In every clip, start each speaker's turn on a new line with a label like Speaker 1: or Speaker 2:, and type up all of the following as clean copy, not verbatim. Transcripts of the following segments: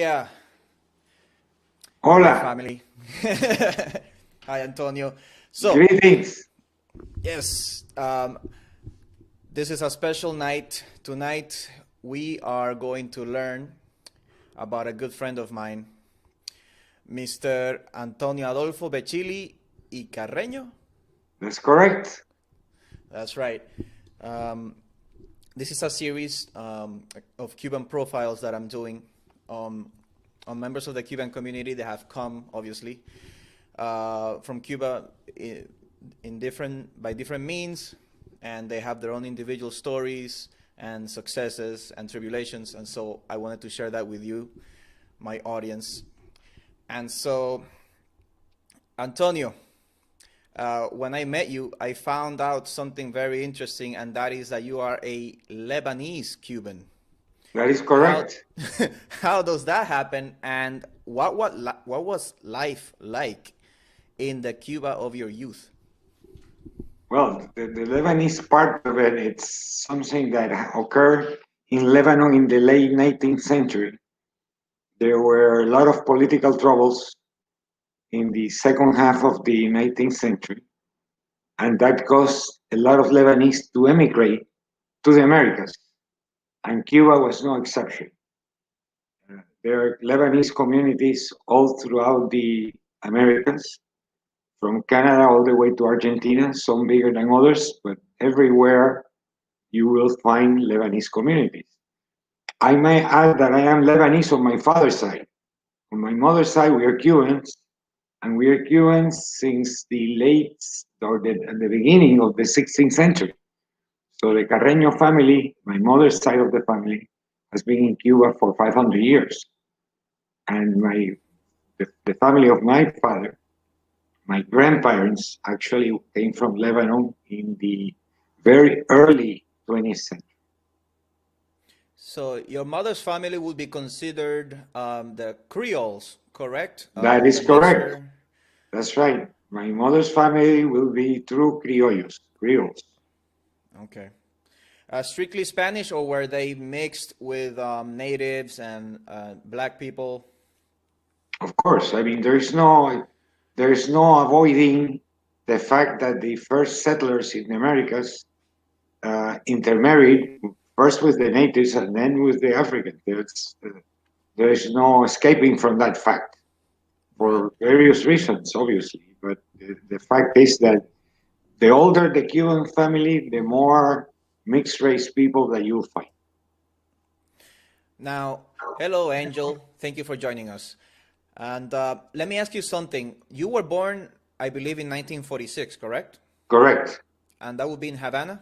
Speaker 1: Yeah. Hi,
Speaker 2: Hola,
Speaker 1: family. Hi, Antonio. So,
Speaker 2: greetings.
Speaker 1: yes, this is a special night. Tonight, we are going to learn about a good friend of mine, Mr. Antonio Adolfo Bechily y Carreño.
Speaker 2: That's correct.
Speaker 1: That's right. Um, this is a series of Cuban profiles that I'm doing on members of the Cuban community that have come, obviously, from Cuba in different by different means, and they have their own individual stories and successes and tribulations. And so I wanted to share that with you, my audience. And so, Antonio, when I met you, I found out something very interesting, and that is that you are a Lebanese Cuban.
Speaker 2: That is
Speaker 1: How
Speaker 2: correct.
Speaker 1: how does that happen, and what was life like in the Cuba of your youth?
Speaker 2: Well, the Lebanese part of it, it's something that occurred in Lebanon in the late 19th century. There were a lot of political troubles in the second half of the 19th century, and that caused a lot of Lebanese to emigrate to the Americas, and Cuba was no exception. There are Lebanese communities all throughout the Americas, from Canada all the way to Argentina, some bigger than others, but everywhere you will find Lebanese communities. I may add that I am Lebanese on my father's side. On my mother's side, we are Cubans, and we are Cubans since the the beginning of the 16th century. So the Carreño family, my mother's side of the family, has been in Cuba for 500 years. And the family of my father, my grandparents actually came from Lebanon in the very early 20th century.
Speaker 1: So your mother's family would be considered the Creoles, correct?
Speaker 2: That is
Speaker 1: A
Speaker 2: correct.
Speaker 1: mixture.
Speaker 2: That's right. My mother's family will be true criollos, Creoles.
Speaker 1: Okay. Strictly Spanish, or were they mixed with natives and black people?
Speaker 2: Of course, I mean there is no avoiding the fact that the first settlers in the Americas intermarried first with the natives and then with the Africans. There's no escaping from that fact
Speaker 1: Right.
Speaker 2: for various reasons, obviously. But the fact is that the older the Cuban family, the more mixed race people that you'll find.
Speaker 1: Now, hello, Angel. Thank you for joining us. And let me ask you something. You were born, I believe, in 1946, correct?
Speaker 2: Correct.
Speaker 1: And that would be in Havana?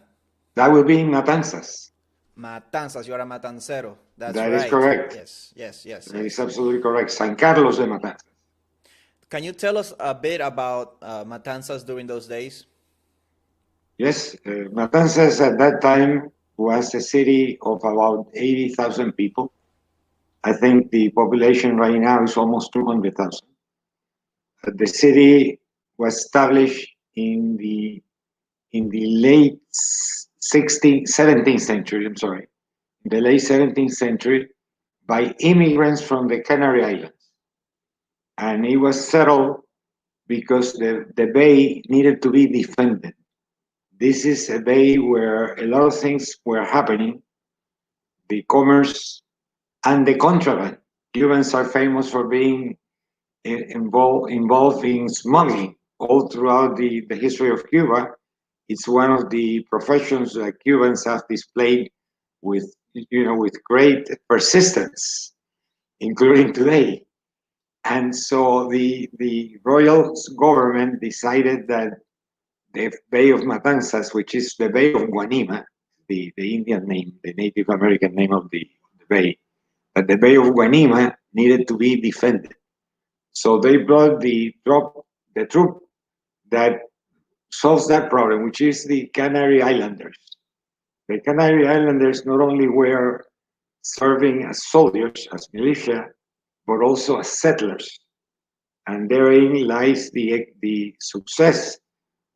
Speaker 2: That will be in Matanzas.
Speaker 1: Matanzas, you are a matancero. That's
Speaker 2: That is
Speaker 1: right.
Speaker 2: correct.
Speaker 1: Yes, yes, yes,
Speaker 2: That is
Speaker 1: yes.
Speaker 2: absolutely correct. San Carlos de Matanzas.
Speaker 1: Can you tell us a bit about Matanzas during those days?
Speaker 2: Yes, Matanzas at that time was a city of about 80,000 people. I think the population right now is almost 200,000. The city was established in the late 16th, 17th century, I'm sorry, in the late 17th century by immigrants from the Canary Islands. And it was settled because the bay needed to be defended. This is a bay where a lot of things were happening, the commerce and the contraband. Cubans are famous for being involved in smuggling all throughout the history of Cuba. It's one of the professions that Cubans have displayed with with great persistence, including today. And so the royal government decided that the Bay of Matanzas, which is the Bay of Guanima, the Indian name, the Native American name of the bay, that the Bay of Guanima needed to be defended. So they brought the troop that solves that problem, which is the Canary Islanders. The Canary Islanders not only were serving as soldiers, as militia, but also as settlers. And therein lies the success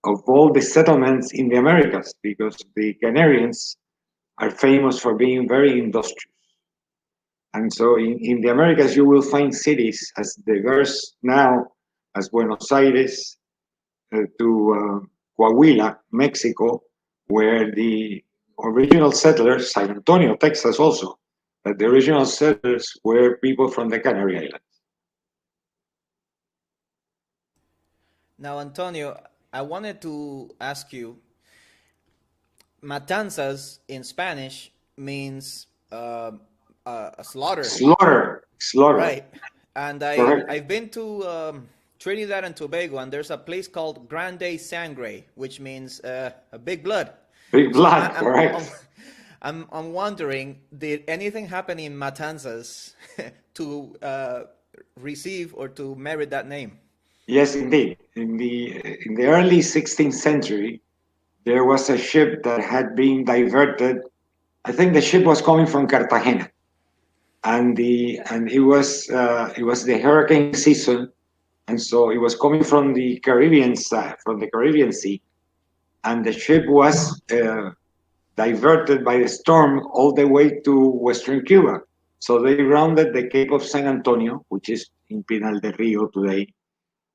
Speaker 2: of all the settlements in the Americas, because the Canarians are famous for being very industrious. And so in the Americas, you will find cities as diverse now as Buenos Aires to Coahuila, Mexico, where the original settlers, San Antonio, Texas also, but the original settlers were people from the Canary Islands.
Speaker 1: Now, Antonio, I wanted to ask you, Matanzas in Spanish means a slaughter,
Speaker 2: Slaughter.
Speaker 1: right? And
Speaker 2: Correct.
Speaker 1: I've been to Trinidad and Tobago, and there's a place called Grande Sangre, which means a big blood.
Speaker 2: Big
Speaker 1: So
Speaker 2: blood, correct.
Speaker 1: I'm wondering, did anything happen in Matanzas to receive or to merit that name?
Speaker 2: Yes, indeed. In the early 16th century, there was a ship that had been diverted. I think the ship was coming from Cartagena, and it was the hurricane season, and so it was coming from the Caribbean side, from the Caribbean Sea, and the ship was diverted by the storm all the way to Western Cuba. So they rounded the Cape of San Antonio, which is in Pinal del Rio today,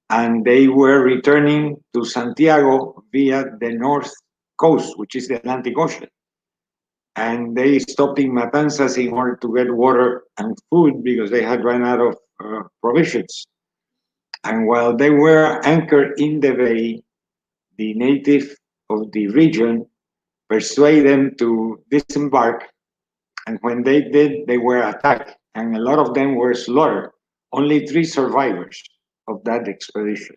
Speaker 2: and they were returning to Santiago via the north coast, which is the Atlantic Ocean. And they stopped in Matanzas in order to get water and food because they had run out of provisions. And while they were anchored in the bay, the native of the region persuaded them to disembark. And when they did, they were attacked, and a lot of them were slaughtered. Only 3 survivors of that expedition: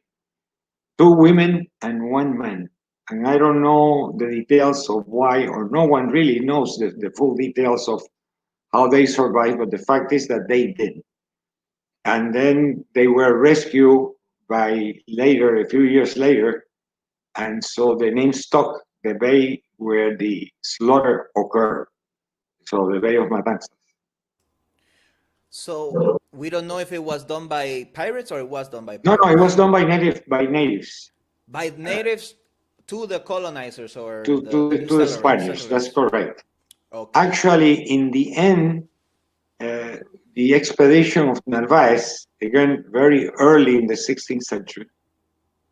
Speaker 2: 2 women and 1 man. And I don't know the details of why, or no one really knows the full details of how they survived, but the fact is that they did. And then they were rescued by later, a few years later, and so the name stuck, the bay where the slaughter occurred. So the Bay of Matanzas.
Speaker 1: So we don't know if it was done by pirates or it was done by
Speaker 2: No, it was
Speaker 1: pirates.
Speaker 2: done by natives
Speaker 1: By natives to the colonizers or
Speaker 2: to the Spaniards. That's
Speaker 1: settlers.
Speaker 2: correct.
Speaker 1: Okay.
Speaker 2: Actually, in the end, uh, the expedition of Narvaez, again very early in the 16th century,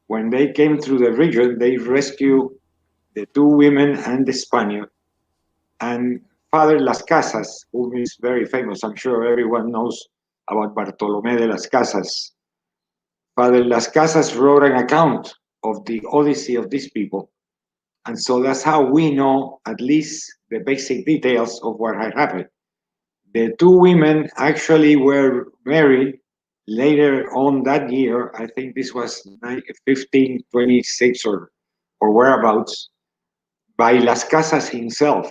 Speaker 2: when they came through the region, they rescued the 2 women and the Spaniard. And Father Las Casas, who is very famous, I'm sure everyone knows about Bartolomé de las Casas. Father Las Casas wrote an account of the odyssey of these people. And so that's how we know at least the basic details of what had happened. The 2 women actually were married later on that year. I think this was 1526 or whereabouts, by Las Casas himself.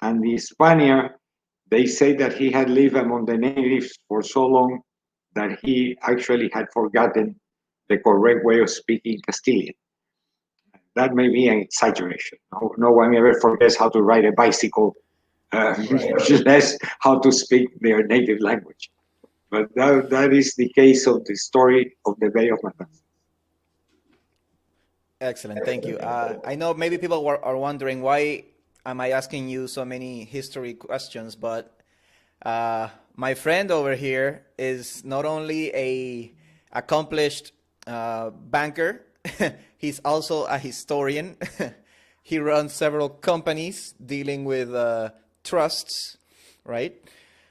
Speaker 2: And the Spaniard, they say that he had lived among the natives for so long that he actually had forgotten the correct way of speaking Castilian. That may be an exaggeration. No one ever forgets how to ride a bicycle, much less how to speak their native language. But that is the case of the story of the Bay of Matanzas.
Speaker 1: Excellent. Thank you. I know maybe people are wondering why am I asking you so many history questions, but my friend over here is not only a accomplished banker, he's also a historian. He runs several companies dealing with trusts, right?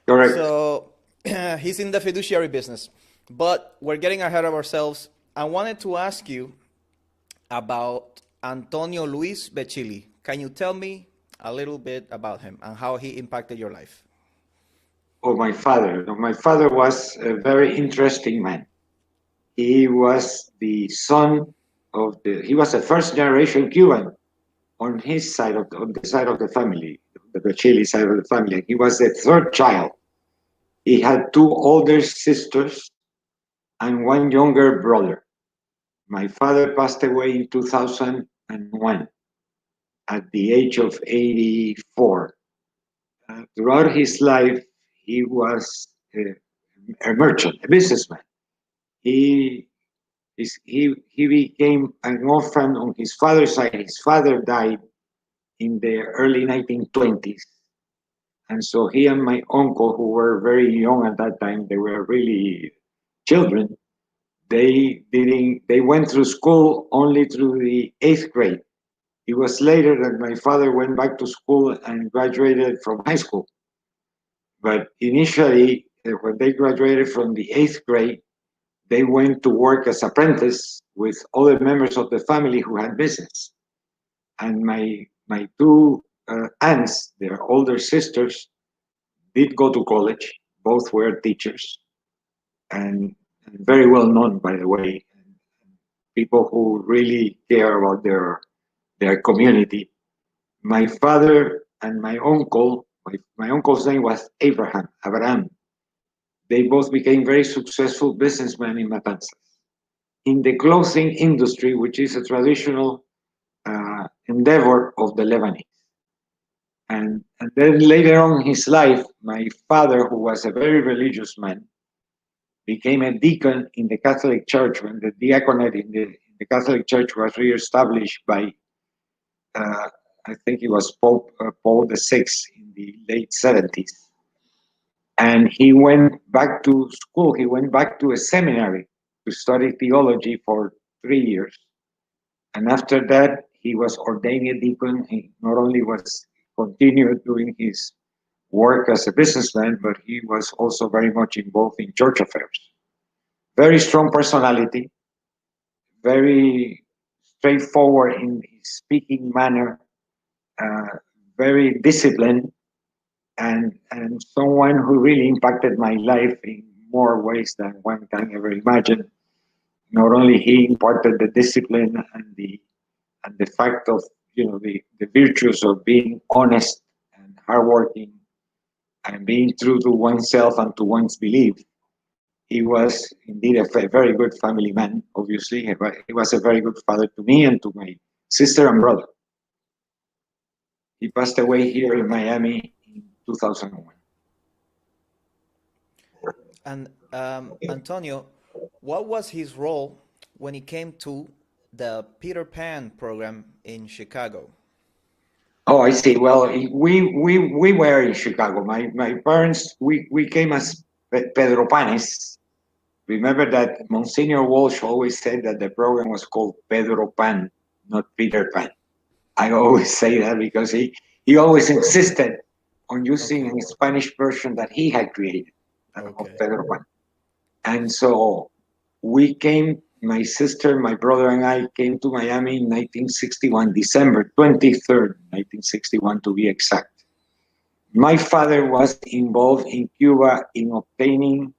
Speaker 2: Correct.
Speaker 1: So he's in the fiduciary business. But we're getting ahead of ourselves. I wanted to ask you about Antonio Luis Bechily. Can you tell me a little bit about him and how he impacted your life?
Speaker 2: Oh, my father. My father was a very interesting man. He was the son he was a first generation Cuban on his side on the side of the family, the Bechily side of the family. He was the 3rd child. He had 2 older sisters and 1 younger brother. My father passed away in 2001 at the age of 84. Throughout his life, he was a merchant, a businessman. He he became an orphan on his father's side. His father died in the early 1920s, And so he and my uncle, who were very young at that time, they were really children. They went through school only through the 8th grade. It was later that my father went back to school and graduated from high school. But initially, when they graduated from the 8th grade, they went to work as apprentices with other members of the family who had business. And my two aunts, their older sisters, did go to college. Both were teachers, and very well known, by the way, people who really care about their community. My father and my uncle, my uncle's name was Abraham. They both became very successful businessmen in Matanzas. In the clothing industry, which is a traditional endeavor of the Lebanese. And then later on in his life, my father, who was a very religious man, became a deacon in the Catholic Church when the diaconate in the Catholic Church was reestablished by, I think it was Pope Paul VI in the late 70s. And he went back to school, he went back to a seminary to study theology for 3 years. And after that, he was ordained a deacon. He not only was continued doing his work as a businessman, but he was also very much involved in church affairs. Very strong personality, very straightforward in his speaking manner, very disciplined, and someone who really impacted my life in more ways than one can ever imagine. Not only he imparted the discipline and the fact of the virtues of being honest and hardworking and being true to oneself and to one's belief. He was indeed a very good family man, obviously. He was a very good father to me and to my sister and brother. He passed away here in Miami in 2001.
Speaker 1: And Antonio, what was his role when it came to the Peter Pan program in Chicago?
Speaker 2: Oh, I see. Well, we were in Chicago. My parents, we came as Pedro Panes. Remember that Monsignor Walsh always said that the program was called Pedro Pan, not Peter Pan. I always say that because he always insisted on using a Spanish version that he had created of Pedro Pan. And so we came, my sister, my brother, and I came to Miami in 1961, December 23rd, 1961 to be exact. My father was involved in Cuba in obtaining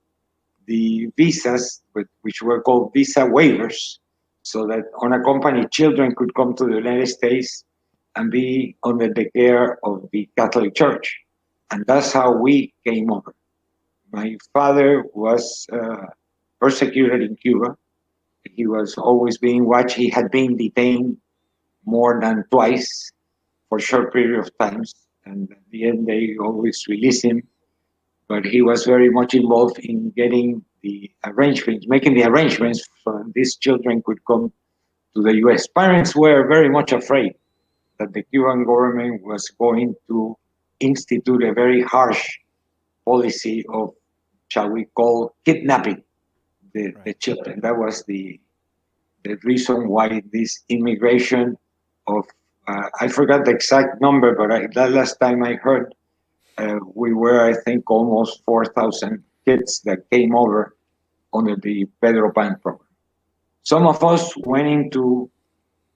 Speaker 2: the visas, which were called visa waivers, so that unaccompanied children could come to the United States and be under the care of the Catholic Church. And that's how we came over. My father was persecuted in Cuba. He was always being watched. He had been detained more than twice for a short period of times. And at the end, they always released him. But he was very much involved in getting the arrangements, making the arrangements so that these children could come to the US. Parents were very much afraid that the Cuban government was going to institute a very harsh policy of, shall we call, kidnapping the children. That was the reason why this immigration of, I forgot the exact number, but that last time I heard, we were, I think, almost 4,000 kids that came over under the Pedro Pan program. Some of us went into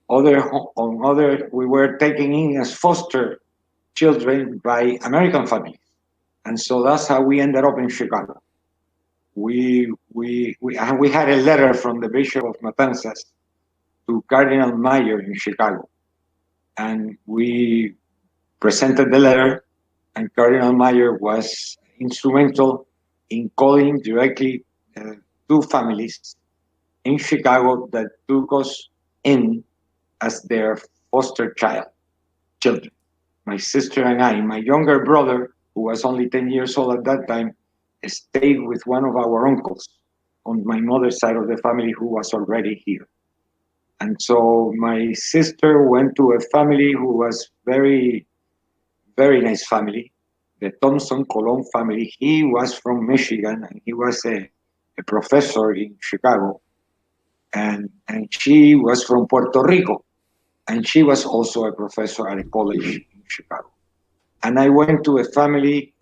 Speaker 2: we were taken in as foster children by American families. And so that's how we ended up in Chicago. We had a letter from the Bishop of Matanzas to Cardinal Meyer in Chicago. And we presented the letter, and Cardinal Meyer was instrumental in calling directly two families in Chicago that took us in as their foster children. My sister and I, my younger brother, who was only 10 years old at that time, stayed with one of our uncles on my mother's side of the family who was already here. And so my sister went to a family who was very, very nice family. the Thompson Colon family. He was from Michigan, and he was a professor in Chicago, and she was from Puerto Rico, and she was also a professor at a college in Chicago. And I went to a family,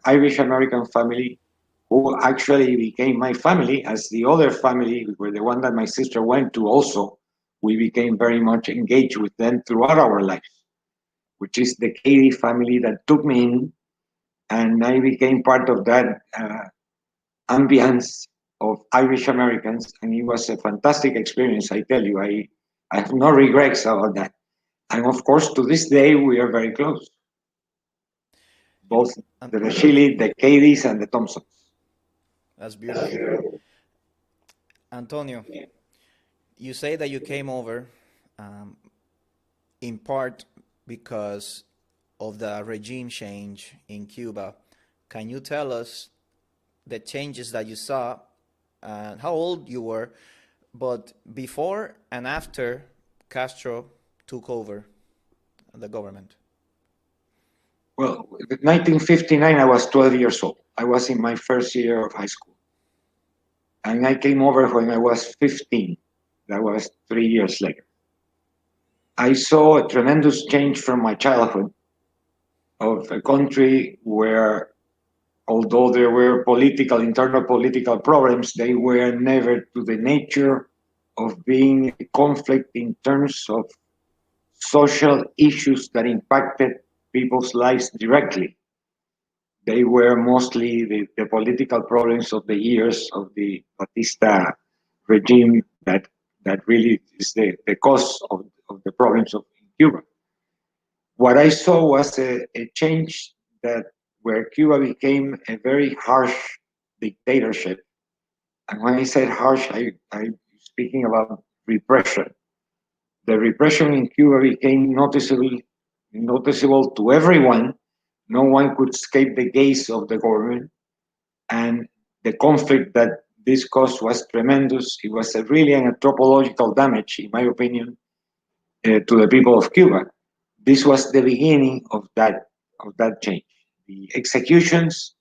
Speaker 2: Irish American family, who actually became my family, as the other family, were the one that my sister went to also. We became very much engaged with them throughout our lives, which is the Katie family that took me in, and I became part of that ambience of Irish Americans, and it was a fantastic experience. I tell you, I have no regrets about that. And of course, to this day, we are very close. Both the Bechily, the Cadies, and the Thompsons.
Speaker 1: That's beautiful. Antonio, you say that you came over in part because of the regime change in Cuba. Can you tell us the changes that you saw and how old you were, but before and after Castro took over the government?
Speaker 2: Well, in 1959, I was 12 years old. I was in my first year of high school. And I came over when I was 15. That was 3 years later. I saw a tremendous change from my childhood of a country where, although there were internal political problems, they were never to the nature of being a conflict in terms of social issues that impacted people's lives directly. They were mostly the political problems of the years of the Batista regime that really is the cause of the problems of Cuba. What I saw was a change where Cuba became a very harsh dictatorship. And when I said harsh, I'm speaking about repression. The repression in Cuba became noticeable to everyone. No one could escape the gaze of the government. And the conflict that this caused was tremendous. It was really an anthropological damage, in my opinion, to the people of Cuba. This was the beginning of that change. The executions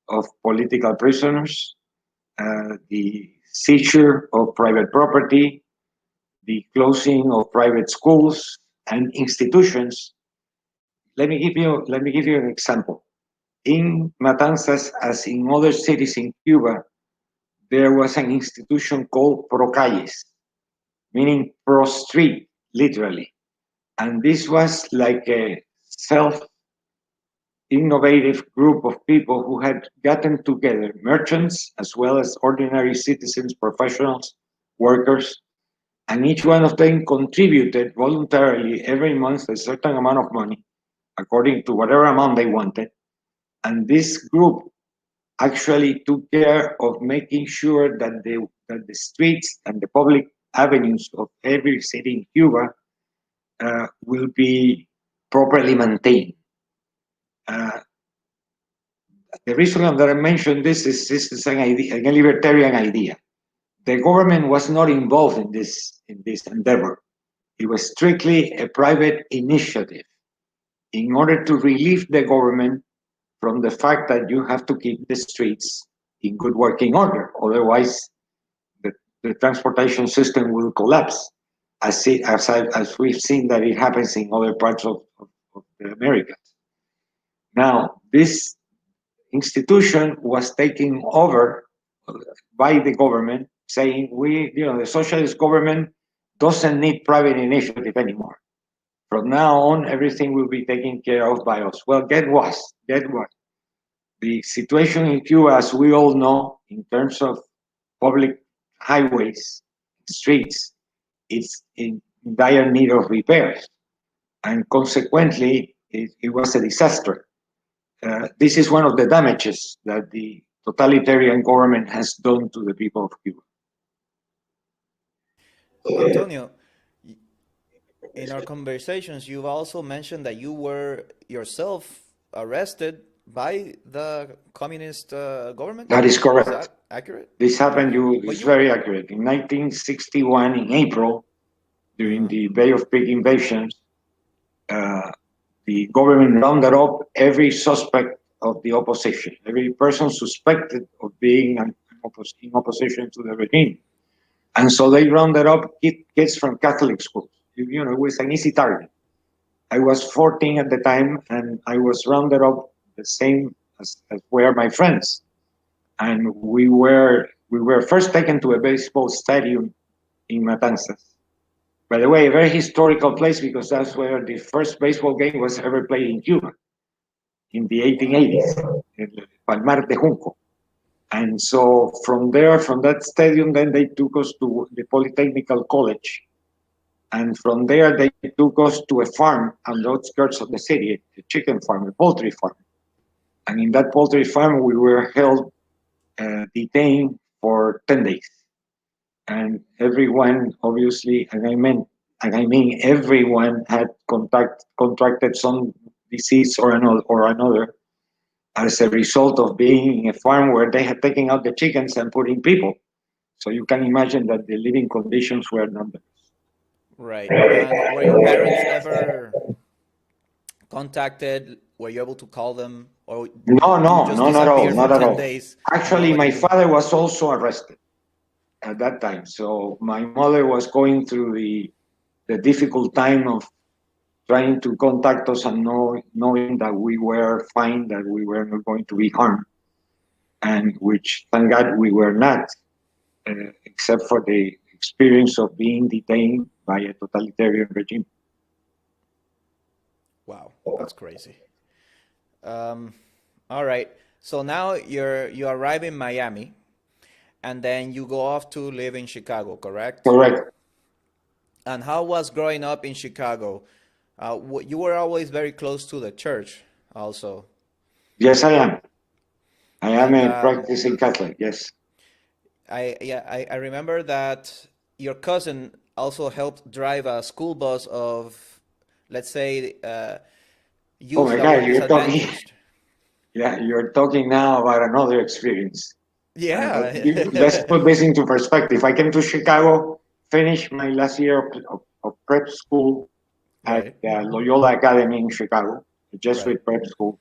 Speaker 2: of political prisoners, the seizure of private property, the closing of private schools and institutions. Let me give you an example. In Matanzas, as in other cities in Cuba, there was an institution called pro calles, meaning pro street, literally. And this was like a self-innovative group of people who had gotten together, merchants as well as ordinary citizens, professionals, workers, and each one of them contributed voluntarily every month a certain amount of money, according to whatever amount they wanted. And this group actually took care of making sure that the streets and the public avenues of every city in Cuba will be properly maintained. The reason that I mentioned this is an libertarian idea. The government was not involved in this endeavor. It was strictly a private initiative in order to relieve the government from the fact that you have to keep the streets in good working order. Otherwise, the transportation system will collapse, as we've seen that it happens in other parts of the Americas. Now, this institution was taken over by the government, saying the socialist government doesn't need private initiative anymore. From now on, everything will be taken care of by us. Well, get what? The situation in Cuba, as we all know, in terms of public highways, streets, it's in dire need of repairs. And consequently, it was a disaster. This is one of the damages that the totalitarian government has done to the people of Cuba.
Speaker 1: Antonio, in our conversations, you've also mentioned that you were yourself arrested by the communist government.
Speaker 2: That is correct.
Speaker 1: Is that accurate?
Speaker 2: This happened, it's very accurate. In 1961, in April, during the Bay of Pig invasions, the government rounded up every suspect of the opposition, every person suspected of being in opposition to the regime. And so they rounded up kids from Catholic schools. It was an easy target. I was 14 at the time, and I was rounded up the same as were my friends. And we were first taken to a baseball stadium in Matanzas. By the way, a very historical place because that's where the first baseball game was ever played in Cuba in the 1880s, in Palmar de Junco. And so from that stadium, then they took us to the Polytechnical College. And from there, they took us to a farm on the outskirts of the city, a chicken farm, a poultry farm. And in that poultry farm, we were held detained for 10 days. And everyone, obviously, and I mean everyone had contracted some disease or another as a result of being in a farm where they had taken out the chickens and put in people. So you can imagine that the living conditions were not the best.
Speaker 1: Right. And were your parents ever contacted? Were you able to call them, or
Speaker 2: No,
Speaker 1: you just
Speaker 2: not at all,
Speaker 1: disappeared for
Speaker 2: not at
Speaker 1: 10
Speaker 2: all.
Speaker 1: days?
Speaker 2: Actually,
Speaker 1: Nobody
Speaker 2: my
Speaker 1: knew.
Speaker 2: father was also arrested at that time. So my mother was going through the difficult time of trying to contact us and knowing that we were fine, that we were not going to be harmed, and which, thank God, we were not, except for the experience of being detained by a totalitarian regime.
Speaker 1: Wow, that's crazy. All right. So now you arrive in Miami, and then you go off to live in Chicago, correct?
Speaker 2: Correct.
Speaker 1: And how was growing up in Chicago? You were always very close to the church, also.
Speaker 2: Yes, I am. I am
Speaker 1: And
Speaker 2: a practicing Catholic, yes.
Speaker 1: I remember that your cousin also helped drive a school bus of, let's say,
Speaker 2: Oh
Speaker 1: youth
Speaker 2: my
Speaker 1: that were
Speaker 2: God,
Speaker 1: disadvantaged.
Speaker 2: you're talking now about another experience.
Speaker 1: Yeah.
Speaker 2: Let's put this into perspective. I came to Chicago, finished my last year of prep school at
Speaker 1: Right,
Speaker 2: Loyola Academy in Chicago, a
Speaker 1: right.
Speaker 2: Jesuit prep school,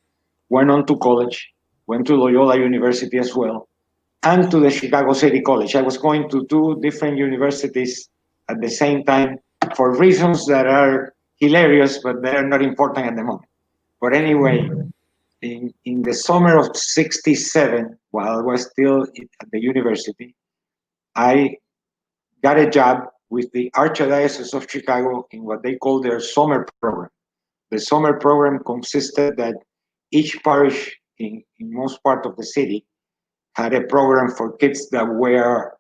Speaker 2: went on to college, went to Loyola University as well, and to the Chicago City College. I was going to two different universities at the same time for reasons that are hilarious, but they are not important at the moment. But anyway, in the summer of 67, while I was still at the university, I got a job with the Archdiocese of Chicago in what they call their summer program. The summer program consisted that each parish in most part of the city had a program for kids that were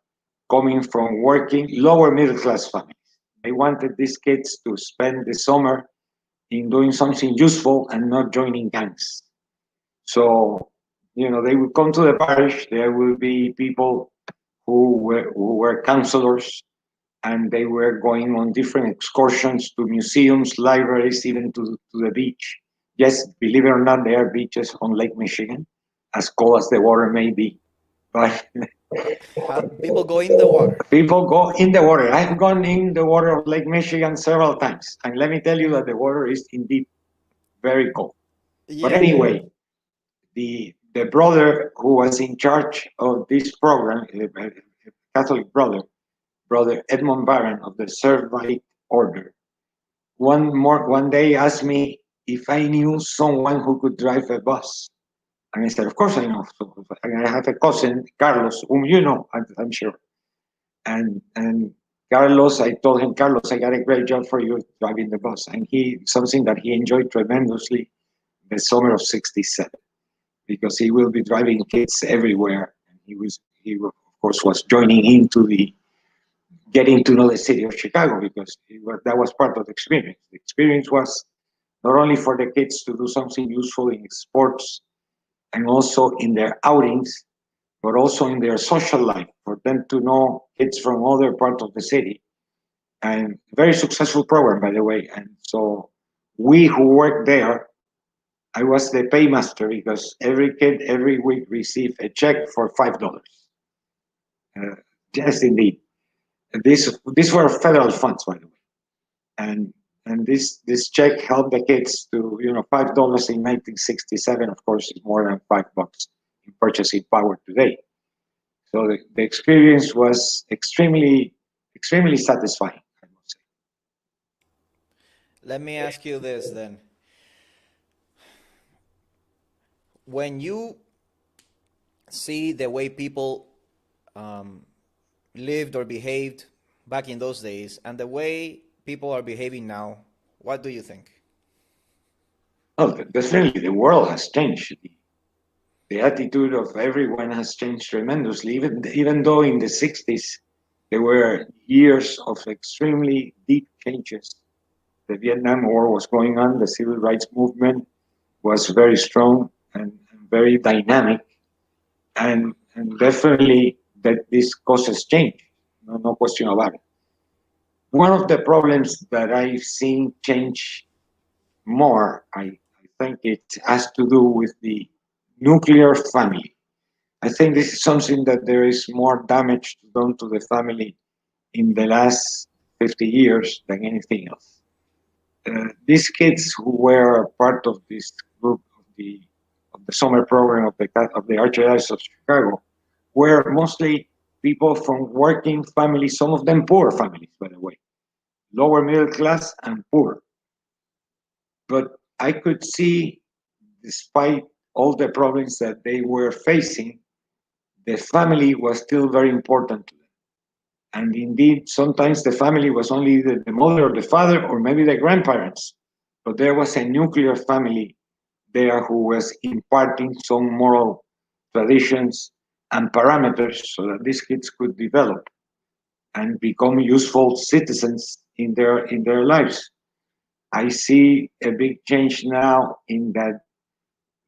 Speaker 2: coming from working lower middle class families. They wanted these kids to spend the summer in doing something useful and not joining gangs. So, they would come to the parish. There will be people who were counselors, and they were going on different excursions to museums, libraries, even to the beach. Yes, believe it or not, there are beaches on Lake Michigan, as cold as the water may be. But
Speaker 1: People go in the water.
Speaker 2: people go in the water. I've gone in the water of Lake Michigan several times, and let me tell you that the water is indeed very cold. But
Speaker 1: Yeah.
Speaker 2: anyway, the brother who was in charge of this program, a Catholic brother Edmund Barron of the Servite Order, one day asked me if I knew someone who could drive a bus. And I said, of course I know. So, and I have a cousin, Carlos, whom you know, I'm sure. And Carlos, I told him, Carlos, I got a great job for you driving the bus. And something that he enjoyed tremendously the summer of 67, because he will be driving kids everywhere. And he of course was joining into the getting to know the city of Chicago, because that was part of the experience. The experience was not only for the kids to do something useful in sports and also in their outings, but also in their social life, for them to know kids from other parts of the city. And very successful program, by the way. And so we who worked there, I was the paymaster because every kid every week received a check for $5. Yes, indeed. These were federal funds, by the way. And and this check helped the kids to, $5 in 1967, of course, is more than $5 in purchasing power today. So the experience was extremely, extremely satisfying, I must say.
Speaker 1: Let me ask you this then. When you see the way people lived or behaved back in those days and the way people are behaving now, what do you think?
Speaker 2: Well, definitely the world has changed. The attitude of everyone has changed tremendously, even though in the 60s there were years of extremely deep changes. The Vietnam War was going on, the civil rights movement was very strong and very dynamic, and definitely that this causes change, no question about it. One of the problems that I've seen change more, I think it has to do with the nuclear family. I think this is something that there is more damage done to the family in the last 50 years than anything else. These kids who were part of this group of the summer program of the Archdiocese of Chicago were mostly people from working families, some of them poor families, by the way, lower middle class and poor. But I could see, despite all the problems that they were facing, the family was still very important to them. And indeed, sometimes the family was only the mother or the father or maybe the grandparents, but there was a nuclear family there who was imparting some moral traditions and parameters so that these kids could develop and become useful citizens in their lives. I see a big change now in that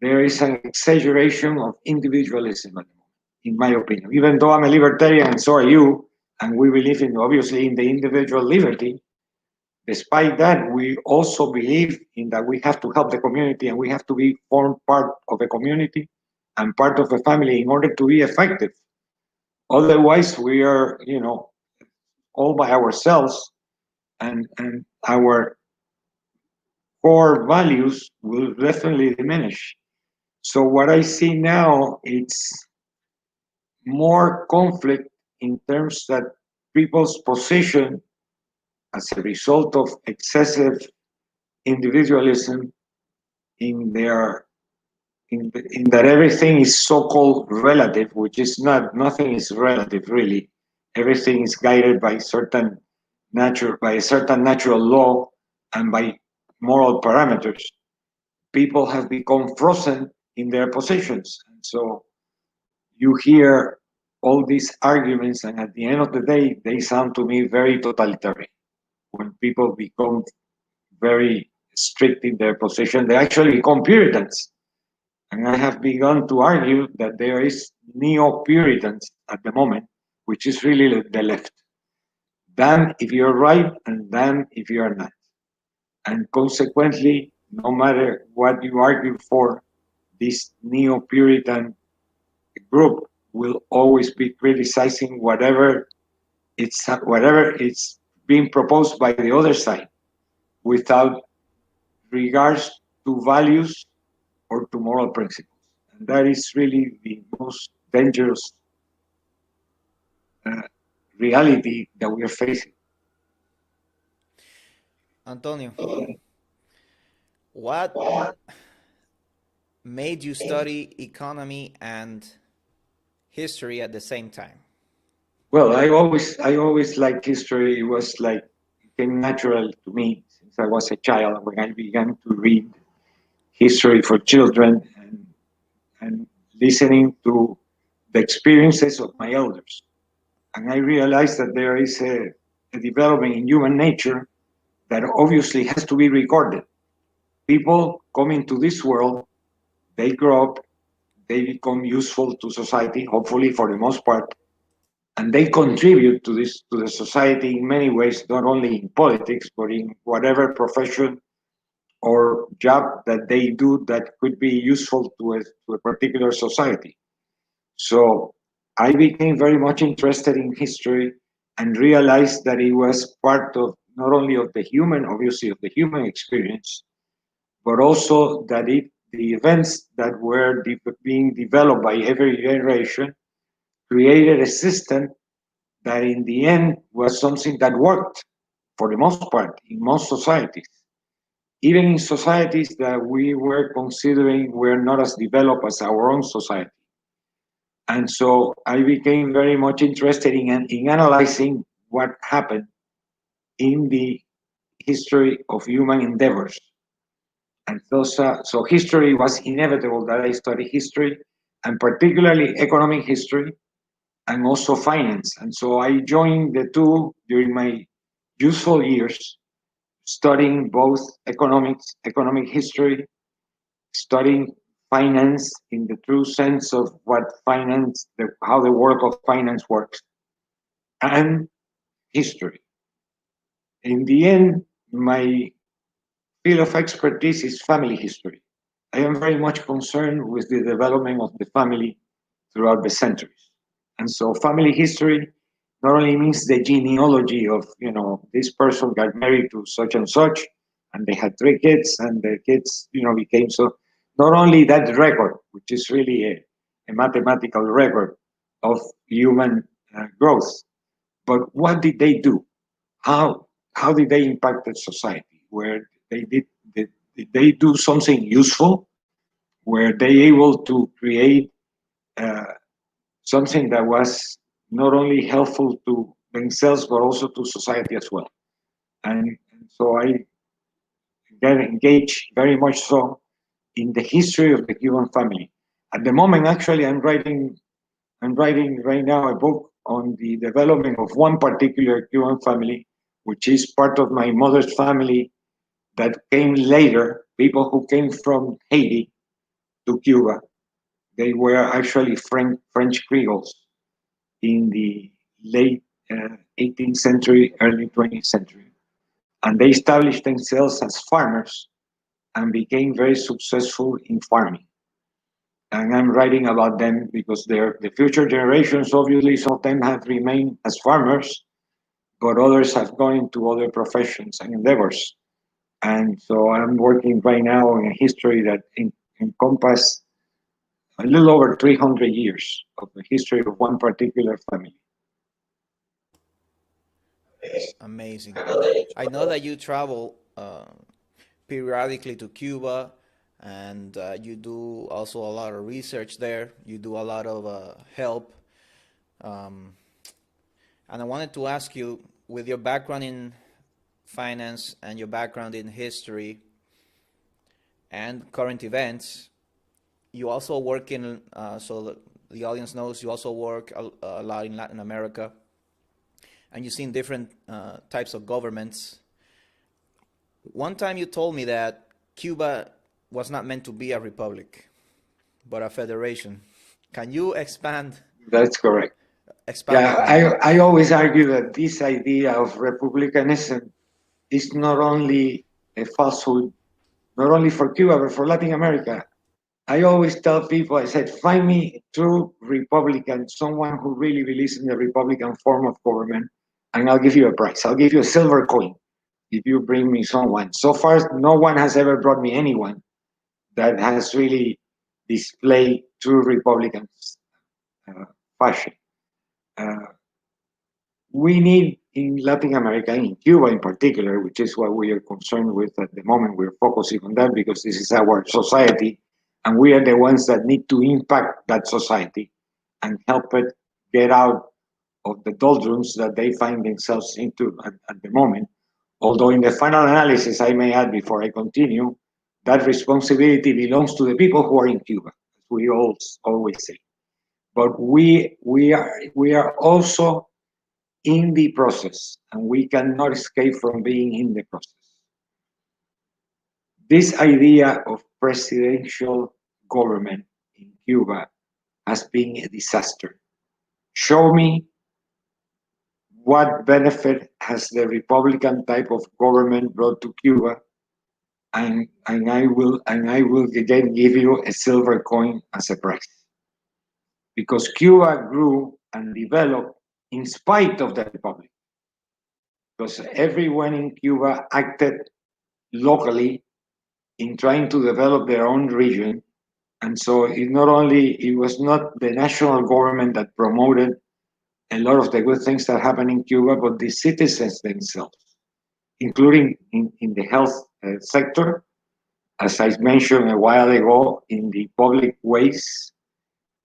Speaker 2: there is an exaggeration of individualism at the moment, in my opinion. Even though I'm a libertarian and so are you, and we believe in obviously in the individual liberty, despite that, we also believe in that we have to help the community and we have to be formed part of a community and part of a family in order to be effective. Otherwise, we are, all by ourselves, and our core values will definitely diminish. So what I see now, it's more conflict in terms that people's position as a result of excessive individualism in in that everything is so-called relative, which is not. Nothing is relative really. Everything is guided by a certain natural law and by moral parameters. People have become frozen in their positions, and so you hear all these arguments, and at the end of the day, they sound to me very totalitarian. When people become very strict in their position, they actually become Puritans. And I have begun to argue that there is neo-Puritans at the moment, which is really the left. Damn if you're right, and damn if you're not. And consequently, no matter what you argue for, this neo-Puritan group will always be criticizing whatever it's being proposed by the other side, without regards to values or to moral principles. And that is really the most dangerous reality that we are facing.
Speaker 1: Antonio, what made you study economy and history at the same time?
Speaker 2: Well, I always liked history. It was like it came natural to me since I was a child when I began to read history for children and listening to the experiences of my elders. And I realized that there is a development in human nature that obviously has to be recorded. People come into this world, they grow up, they become useful to society, hopefully for the most part, and they contribute to the society in many ways, not only in politics, but in whatever profession or job that they do that could be useful to a particular society. So I became very much interested in history and realized that it was part of not only of the human, obviously of the human experience, but also that the events that were being developed by every generation created a system that in the end was something that worked for the most part in most societies, even in societies that we were considering were not as developed as our own society. And so I became very much interested in analyzing what happened in the history of human endeavors. And so history was inevitable that I study history, and particularly economic history, and also finance. And so I joined the two during my useful years, studying both economics, economic history, studying finance in the true sense of what finance, how the work of finance works, and history. In the end, my field of expertise is family history. I am very much concerned with the development of the family throughout the centuries. And so family history not only means the genealogy of, this person got married to such and such, and they had 3 kids, and the kids, became so. Not only that record, which is really a mathematical record of human growth, but what did they do? How did they impact the society? Where did they do something useful? Were they able to create uh, something that was not only helpful to themselves but also to society as well? And so I get engaged very much so in the history of the Cuban family. At the moment, actually, I'm writing right now a book on the development of one particular Cuban family, which is part of my mother's family that came later, people who came from Haiti to Cuba. They were actually French Creoles in the late 18th century, early 20th century. And they established themselves as farmers and became very successful in farming. And I'm writing about them because the future generations, obviously, some of them have remained as farmers, but others have gone into other professions and endeavors. And so I'm working right now on a history that encompasses a little over 300 years of the history of one particular family.
Speaker 1: Amazing. I know that you travel periodically to Cuba, and you do also a lot of research there. You do a lot of help. Um, and I wanted to ask you, with your background in finance and your background in history and current events, you also work in, so the audience knows, you also work a lot in Latin America, and you've seen different types of governments. One time you told me that Cuba was not meant to be a republic, but a federation. Can you
Speaker 2: That's correct.
Speaker 1: expand
Speaker 2: Yeah,
Speaker 1: upon that?
Speaker 2: I always argue that this idea of republicanism is not only a falsehood, not only for Cuba, but for Latin America. I always tell people, I said, find me true Republican, someone who really believes in the Republican form of government, and I'll give you a prize. I'll give you a silver coin if you bring me someone. So far, no one has ever brought me anyone that has really displayed true Republican fashion. Uh, we need in Latin America, in Cuba in particular, which is what we are concerned with at the moment, we're focusing on that because this is our society, and we are the ones that need to impact that society and help it get out of the doldrums that they find themselves into at the moment. Although in the final analysis, I may add before I continue, that responsibility belongs to the people who are in Cuba, as we always say. But we are also in the process, and we cannot escape from being in the process. This idea of presidential government in Cuba has been a disaster. Show me what benefit has the Republican type of government brought to Cuba, and I will again give you a silver coin as a prize. Because Cuba grew and developed in spite of the Republic. because everyone in Cuba acted locally in trying to develop their own region. And so it was not the national government that promoted a lot of the good things that happen in Cuba, but the citizens themselves, including in the health sector, as I mentioned a while ago, in the public ways,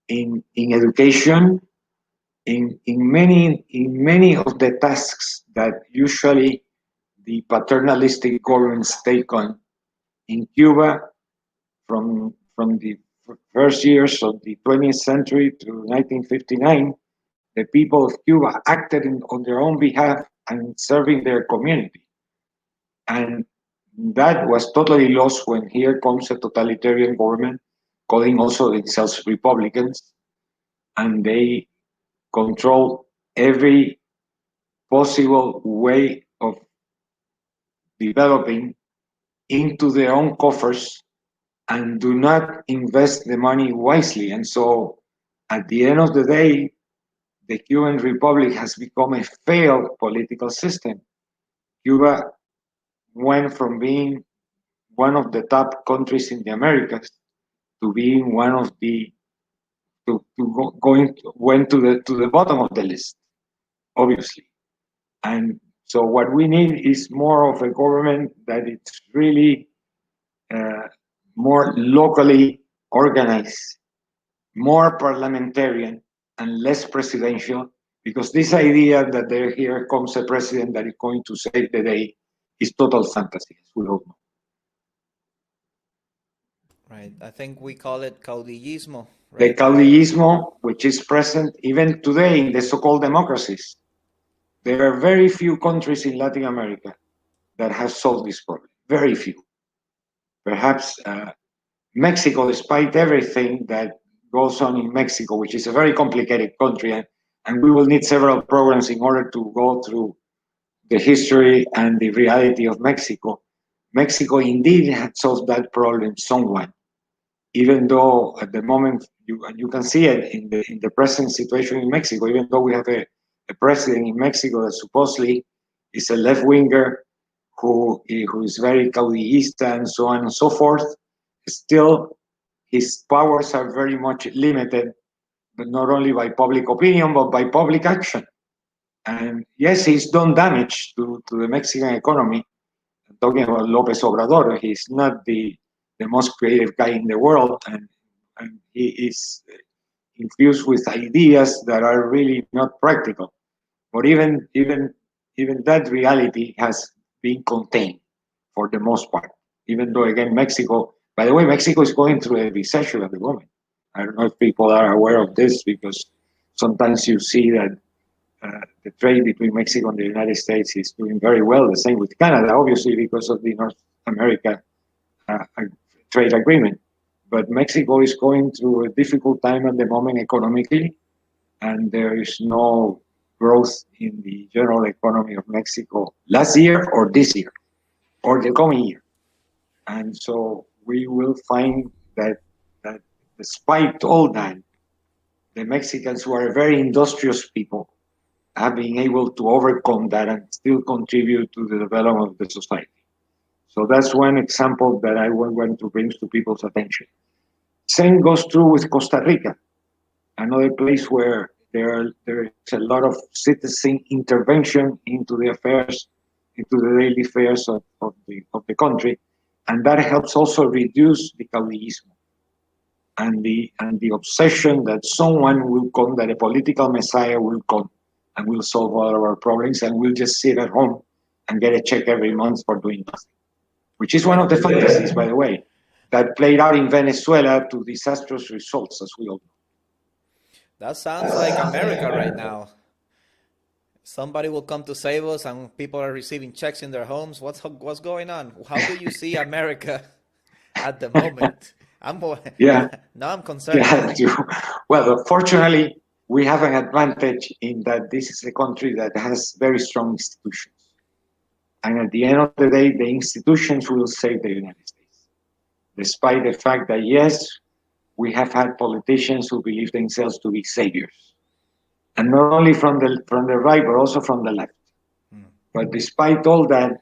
Speaker 2: in education, in many of the tasks that usually the paternalistic governments take on in Cuba from the first years of the 20th century to 1959, the people of Cuba acted on their own behalf and serving their community. And that was totally lost when here comes a totalitarian government, calling also themselves Republicans, and they control every possible way of developing into their own coffers and do not invest the money wisely. And so at the end of the day, the Cuban Republic has become a failed political system. Cuba went from being one of the top countries in the Americas to being one of the went to the bottom of the list, obviously. And so what we need is more of a government that it's really more locally organized, more parliamentarian, and less presidential, because this idea that here comes a president that is going to save the day is total fantasy, as we all know.
Speaker 1: Right. I think we call it caudillismo.
Speaker 2: The
Speaker 1: Right?
Speaker 2: caudillismo, which is present even today in the so-called democracies. There are very few countries in Latin America that have solved this problem. Very few. Perhaps Mexico, despite everything that goes on in Mexico, which is a very complicated country, and we will need several programs in order to go through the history and the reality of Mexico. Mexico indeed had solved that problem somewhat, even though at the moment you can see it in the present situation in Mexico. Even though we have a president in Mexico that supposedly is a left winger who is very caudillista and so on and so forth, still his powers are very much limited, but not only by public opinion but by public action. And yes, he's done damage to the Mexican economy. I'm talking about López Obrador. He's not the most creative guy in the world, and he is infused with ideas that are really not practical. But even that reality has been contained for the most part. Even though again Mexico, by the way, Mexico is going through a recession at the moment. I don't know if people are aware of this, because sometimes you see that the trade between Mexico and the United States is doing very well. The same with Canada, obviously, because of the North America trade agreement. But Mexico is going through a difficult time at the moment economically, and there is no growth in the general economy of Mexico last year or this year or the coming year. And so we will find that despite all that, the Mexicans, who are very industrious people, have been able to overcome that and still contribute to the development of the society. So that's one example that I want to bring to people's attention. Same goes true with Costa Rica, another place where there is a lot of citizen intervention into the affairs, into the daily affairs of the country, and that helps also reduce the caudillismo and the obsession that someone will come, that a political messiah will come and will solve all of our problems, and we'll just sit at home and get a check every month for doing nothing, which is one of the fantasies, by the way, that played out in Venezuela to disastrous results, as we all know.
Speaker 1: That sounds like America right now. Somebody will come to save us, and people are receiving checks in their homes. What's going on? How do you see America at the moment?
Speaker 2: Yeah.
Speaker 1: Now I'm concerned.
Speaker 2: Yeah. Well, fortunately, we have an advantage in that this is a country that has very strong institutions. And at the end of the day, the institutions will save the United States. Despite the fact that, yes, we have had politicians who believe themselves to be saviors. And not only from the right, but also from the left. But despite all that,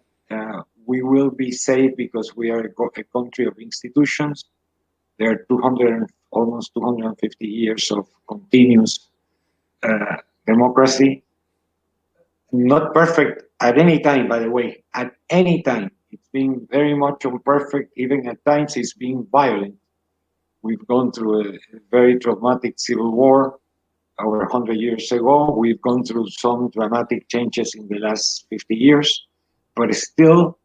Speaker 2: we will be safe because we are a country of institutions. There are 200, almost 250 years of continuous democracy. Not perfect at any time, by the way, at any time. It's been very much imperfect, even at times it's been violent. We've gone through a very traumatic civil war over 100 years ago. We've gone through some dramatic changes in the last 50 years, but still,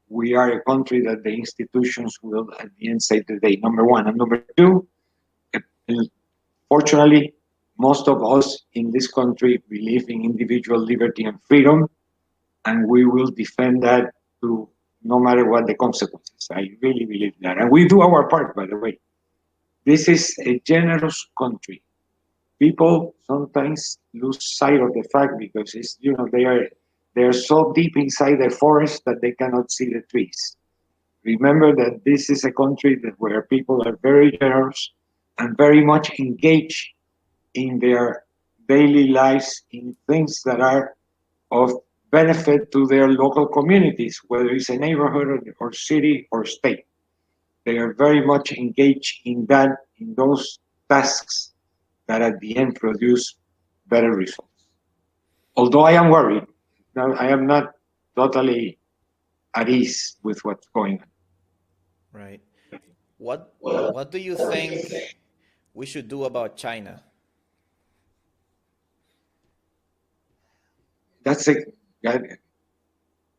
Speaker 2: we are a country that the institutions will at the end save the day, number one. And number two, fortunately, most of us in this country believe in individual liberty and freedom, and we will defend that to no matter what the consequences. I really believe that. And we do our part, by the way. This is a generous country. People sometimes lose sight of the fact because it's, they are so deep inside the forest that they cannot see the trees. Remember that this is a country where people are very generous and very much engaged in their daily lives in things that are of benefit to their local communities, whether it's a neighborhood or city or state. They are very much engaged in that, in those tasks that at the end produce better results. Although I am worried, I am not totally at ease with what's going on.
Speaker 1: Right. What do you think we should do about China?
Speaker 2: That's a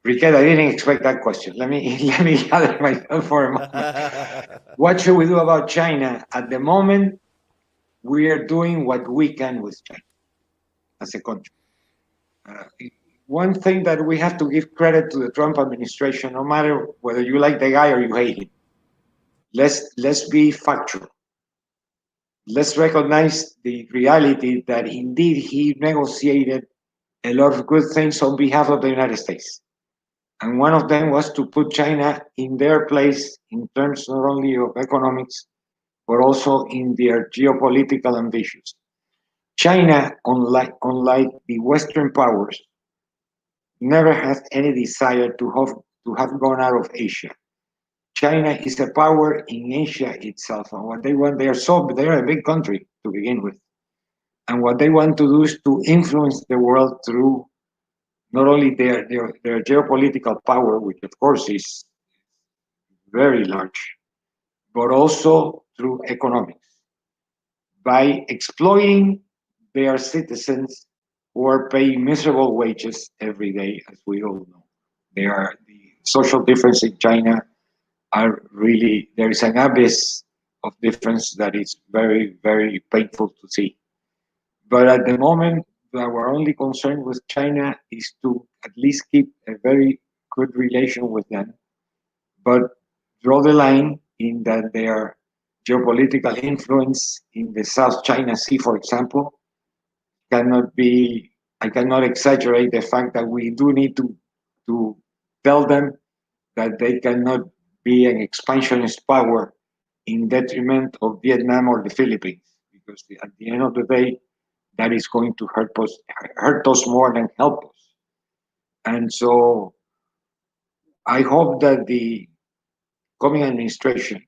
Speaker 2: Riquet, I didn't expect that question. Let me gather myself for a moment. What should we do about China? At the moment, we are doing what we can with China as a country. Uh, One thing that we have to give credit to the Trump administration, no matter whether you like the guy or you hate him. Let's be factual. Let's recognize the reality that indeed he negotiated a lot of good things on behalf of the United States. And one of them was to put China in their place in terms not only of economics, but also in their geopolitical ambitions. China, unlike the Western powers, never had any desire to have gone out of Asia. China is a power in Asia itself, and what they want, they're a big country to begin with, and what they want to do is to influence the world through not only their geopolitical power, which of course is very large, but also through economics by exploiting their citizens who are paying miserable wages every day, as we all know. The social difference in China are really, there is an abyss of difference that is very, very painful to see. But at the moment, our only concern with China is to at least keep a very good relation with them, but draw the line in that their geopolitical influence in the South China Sea, for example, cannot be, I cannot exaggerate the fact that we do need to tell them that they cannot be an expansionist power in detriment of Vietnam or the Philippines, because at the end of the day, that is going to hurt us more than help us. And so I hope that the coming administration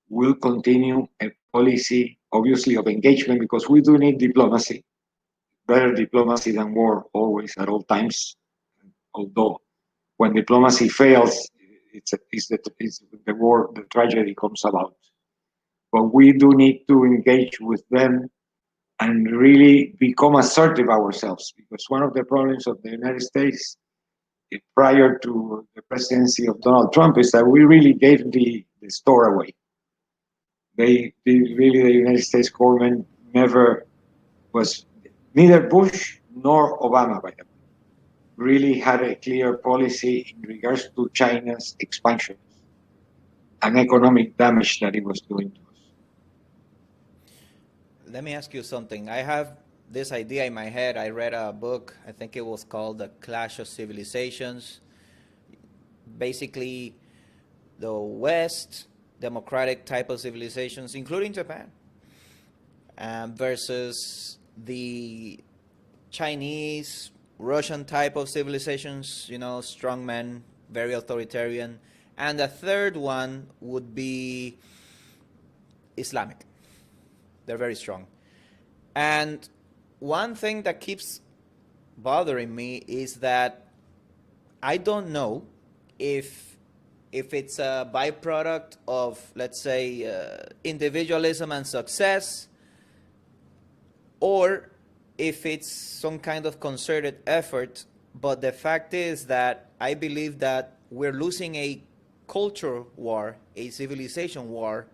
Speaker 2: will continue a policy, obviously, of engagement, because we do need diplomacy, better diplomacy than war, always, at all times. Although when diplomacy fails, it's the war, the tragedy comes about. But we do need to engage with them and really become assertive ourselves, because one of the problems of the United States prior to the presidency of Donald Trump is that we really gave the store away. The United States government never was, neither Bush nor Obama, by the way, really had a clear policy in regards to China's expansion and economic damage that it was doing to us.
Speaker 1: Let me ask you something. I have this idea in my head. I read a book, I think it was called The Clash of Civilizations. Basically, the West, democratic type of civilizations, including Japan, versus the Chinese, Russian type of civilizations, strong men, very authoritarian. And the third one would be Islamic. They're very strong. And one thing that keeps bothering me is that I don't know if it's a byproduct of, let's say, individualism and success, or if it's some kind of concerted effort. But the fact is that I believe that we're losing a culture war, a civilization war,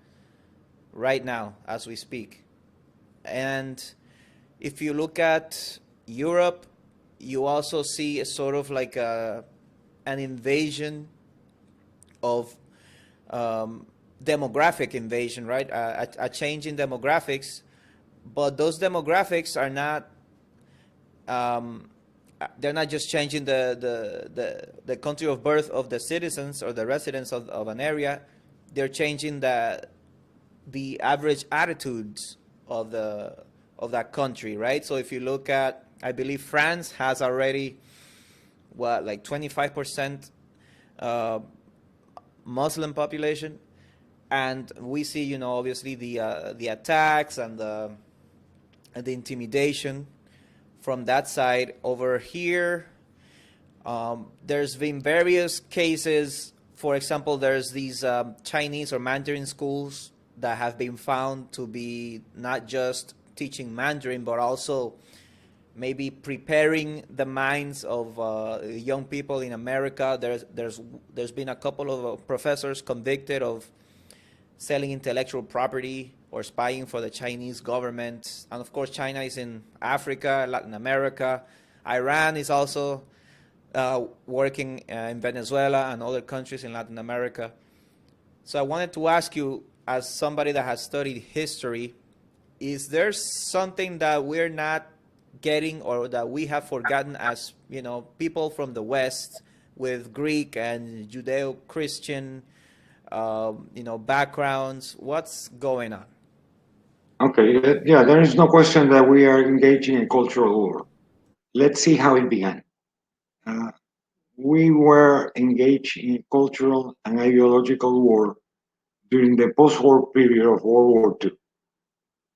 Speaker 1: right now as we speak. And if you look at Europe, you also see a sort of like an invasion of demographic invasion, right? A change in demographics, but those demographics are not. They're not just changing the country of birth of the citizens or the residents of an area. They're changing the average attitudes of that country, right? So if you look at, I believe France has already like 25% Muslim population, and we see, obviously the attacks and the intimidation from that side. Over here, there's been various cases. For example, there's these Chinese or Mandarin schools that have been found to be not just teaching Mandarin, but also maybe preparing the minds of young people in America. There's been a couple of professors convicted of selling intellectual property or spying for the Chinese government. And of course, China is in Africa, Latin America. Iran is also working in Venezuela and other countries in Latin America. So I wanted to ask you, as somebody that has studied history, is there something that we're not getting or that we have forgotten as, people from the West with Greek and Judeo-Christian, backgrounds? What's going on?
Speaker 2: Okay, yeah, there is no question that we are engaging in a cultural war. Let's see how it began. We were engaged in a cultural and ideological war during the post-war period of World War II.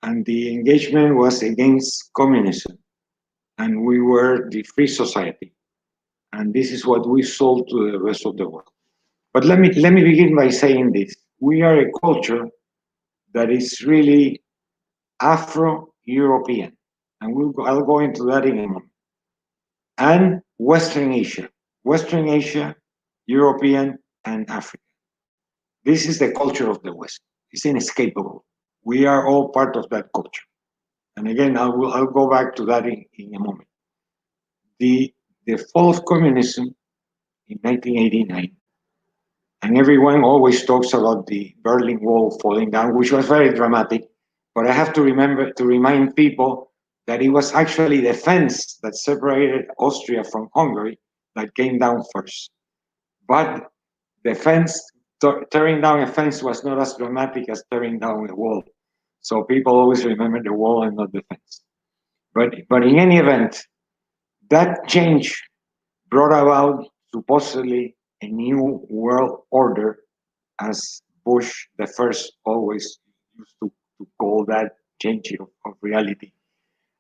Speaker 2: And the engagement was against communism. And we were the free society. And this is what we sold to the rest of the world. But let me begin by saying this. We are a culture that is really Afro-European. And I'll go into that in a moment. And Western Asia. Western Asia, European, and Africa. This is the culture of the West. It's inescapable. We are all part of that culture. And again, I'll go back to that in a moment. The fall of communism in 1989, and everyone always talks about the Berlin Wall falling down, which was very dramatic. But I have to remind people that it was actually the fence that separated Austria from Hungary that came down first. But the fence, tearing down a fence was not as dramatic as tearing down a wall. So people always remember the wall and not the fence. But in any event, that change brought about supposedly a new world order, as Bush the first always used to call that change of reality.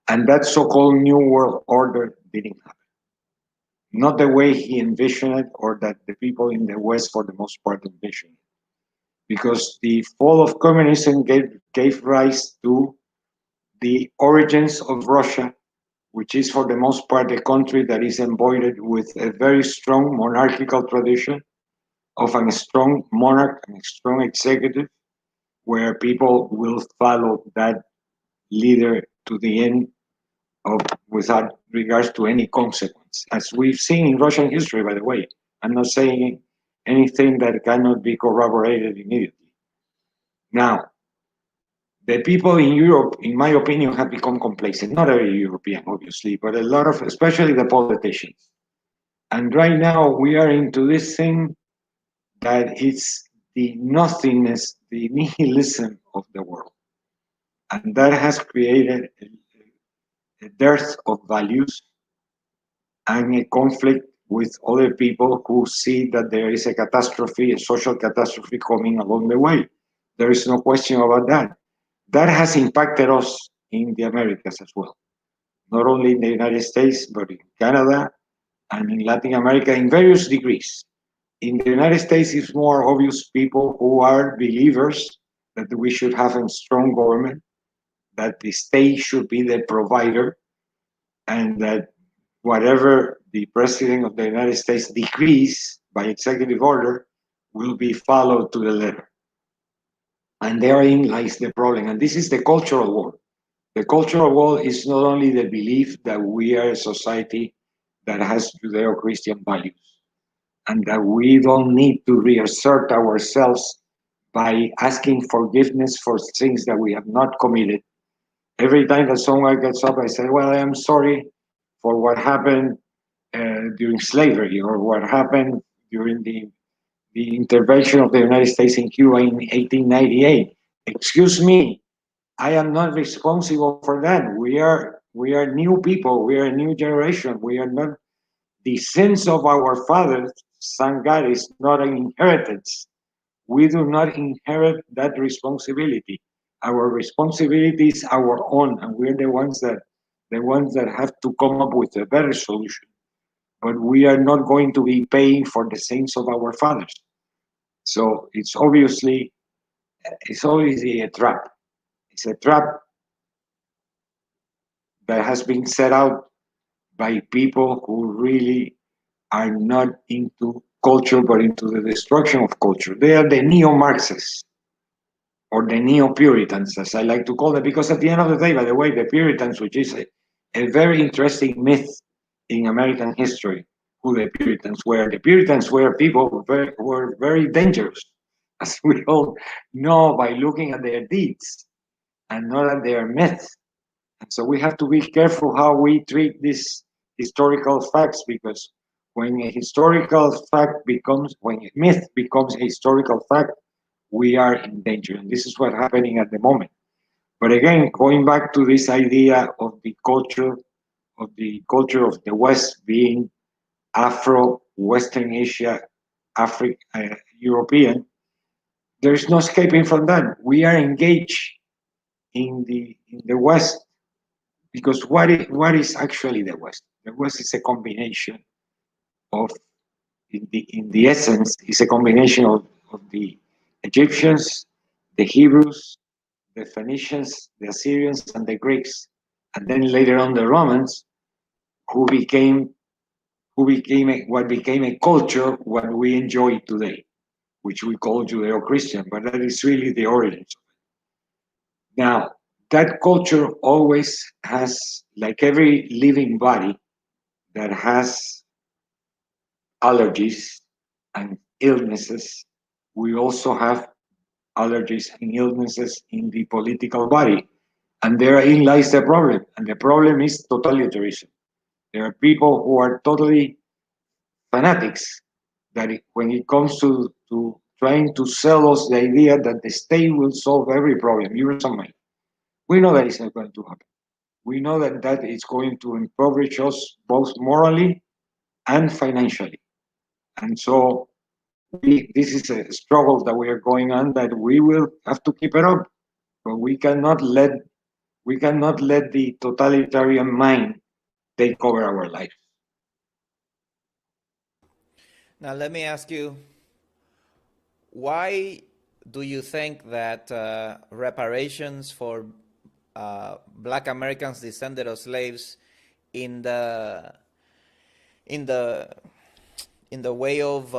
Speaker 2: And that so-called new world order didn't happen. Not the way he envisioned it, or that the people in the West, for the most part, envisioned it. Because the fall of communism gave rise to the origins of Russia, which is for the most part a country that is embodied with a very strong monarchical tradition of a strong monarch and a strong executive, where people will follow that leader to the end without regards to any consequence, as we've seen in Russian history, by the way. I'm not saying anything that cannot be corroborated immediately. Now, the people in Europe, in my opinion, have become complacent. Not every European, obviously, but a lot of, especially the politicians. And right now we are into this thing that is the nothingness, the nihilism of the world. And that has created a dearth of values, and a conflict with other people who see that there is a catastrophe, a social catastrophe coming along the way. There is no question about that. That has impacted us in the Americas as well, not only in the United States, but in Canada and in Latin America in various degrees. In the United States, it's more obvious people who are believers that we should have a strong government, that the state should be the provider, and that whatever the President of the United States decrees by executive order will be followed to the letter. And therein lies the problem. And this is the cultural war. The cultural war is not only the belief that we are a society that has Judeo-Christian values, and that we don't need to reassert ourselves by asking forgiveness for things that we have not committed. Every time that someone gets up, I say, well, I'm sorry for what happened during slavery, or what happened during the intervention of the United States in Cuba in 1898. Excuse me, I am not responsible for that. We are new people. We are a new generation. We are not, the sins of our fathers, thank God, is not an inheritance. We do not inherit that responsibility. Our responsibility is our own, and we're the ones that have to come up with a better solution. But we are not going to be paying for the sins of our fathers. So it's obviously a trap. It's a trap that has been set out by people who really are not into culture, but into the destruction of culture. They are the neo-Marxists, or the neo-Puritans, as I like to call them, because at the end of the day, by the way, the Puritans, which is a very interesting myth in American history, who the Puritans were. The Puritans were people who were very dangerous, as we all know by looking at their deeds and not at their myths. And so we have to be careful how we treat these historical facts, because when a myth becomes a historical fact, we are in danger. And this is what's happening at the moment. But again, going back to this idea of the culture of the West being Afro, Western Asia, African, European, there's no escaping from that. We are engaged in the West, because what is actually the West? The West is a combination of, in the essence, is a combination of the Egyptians, the Hebrews, the Phoenicians, the Assyrians, and the Greeks, and then later on the Romans, who became what became a culture, what we enjoy today, which we call Judeo-Christian, but that is really the origins. Now, that culture always has, like every living body that has allergies and illnesses, we also have allergies and illnesses in the political body. And therein lies the problem. And the problem is totalitarianism. There are people who are totally fanatics that when it comes to trying to sell us the idea that the state will solve every problem, you some money. We know that it's not going to happen. We know that is going to impoverish us both morally and financially. And so this is a struggle that we are going on, that we will have to keep it up. But we cannot let the totalitarian mind take over our lives.
Speaker 1: Now, let me ask you, why do you think that reparations for Black Americans descended of slaves in the way of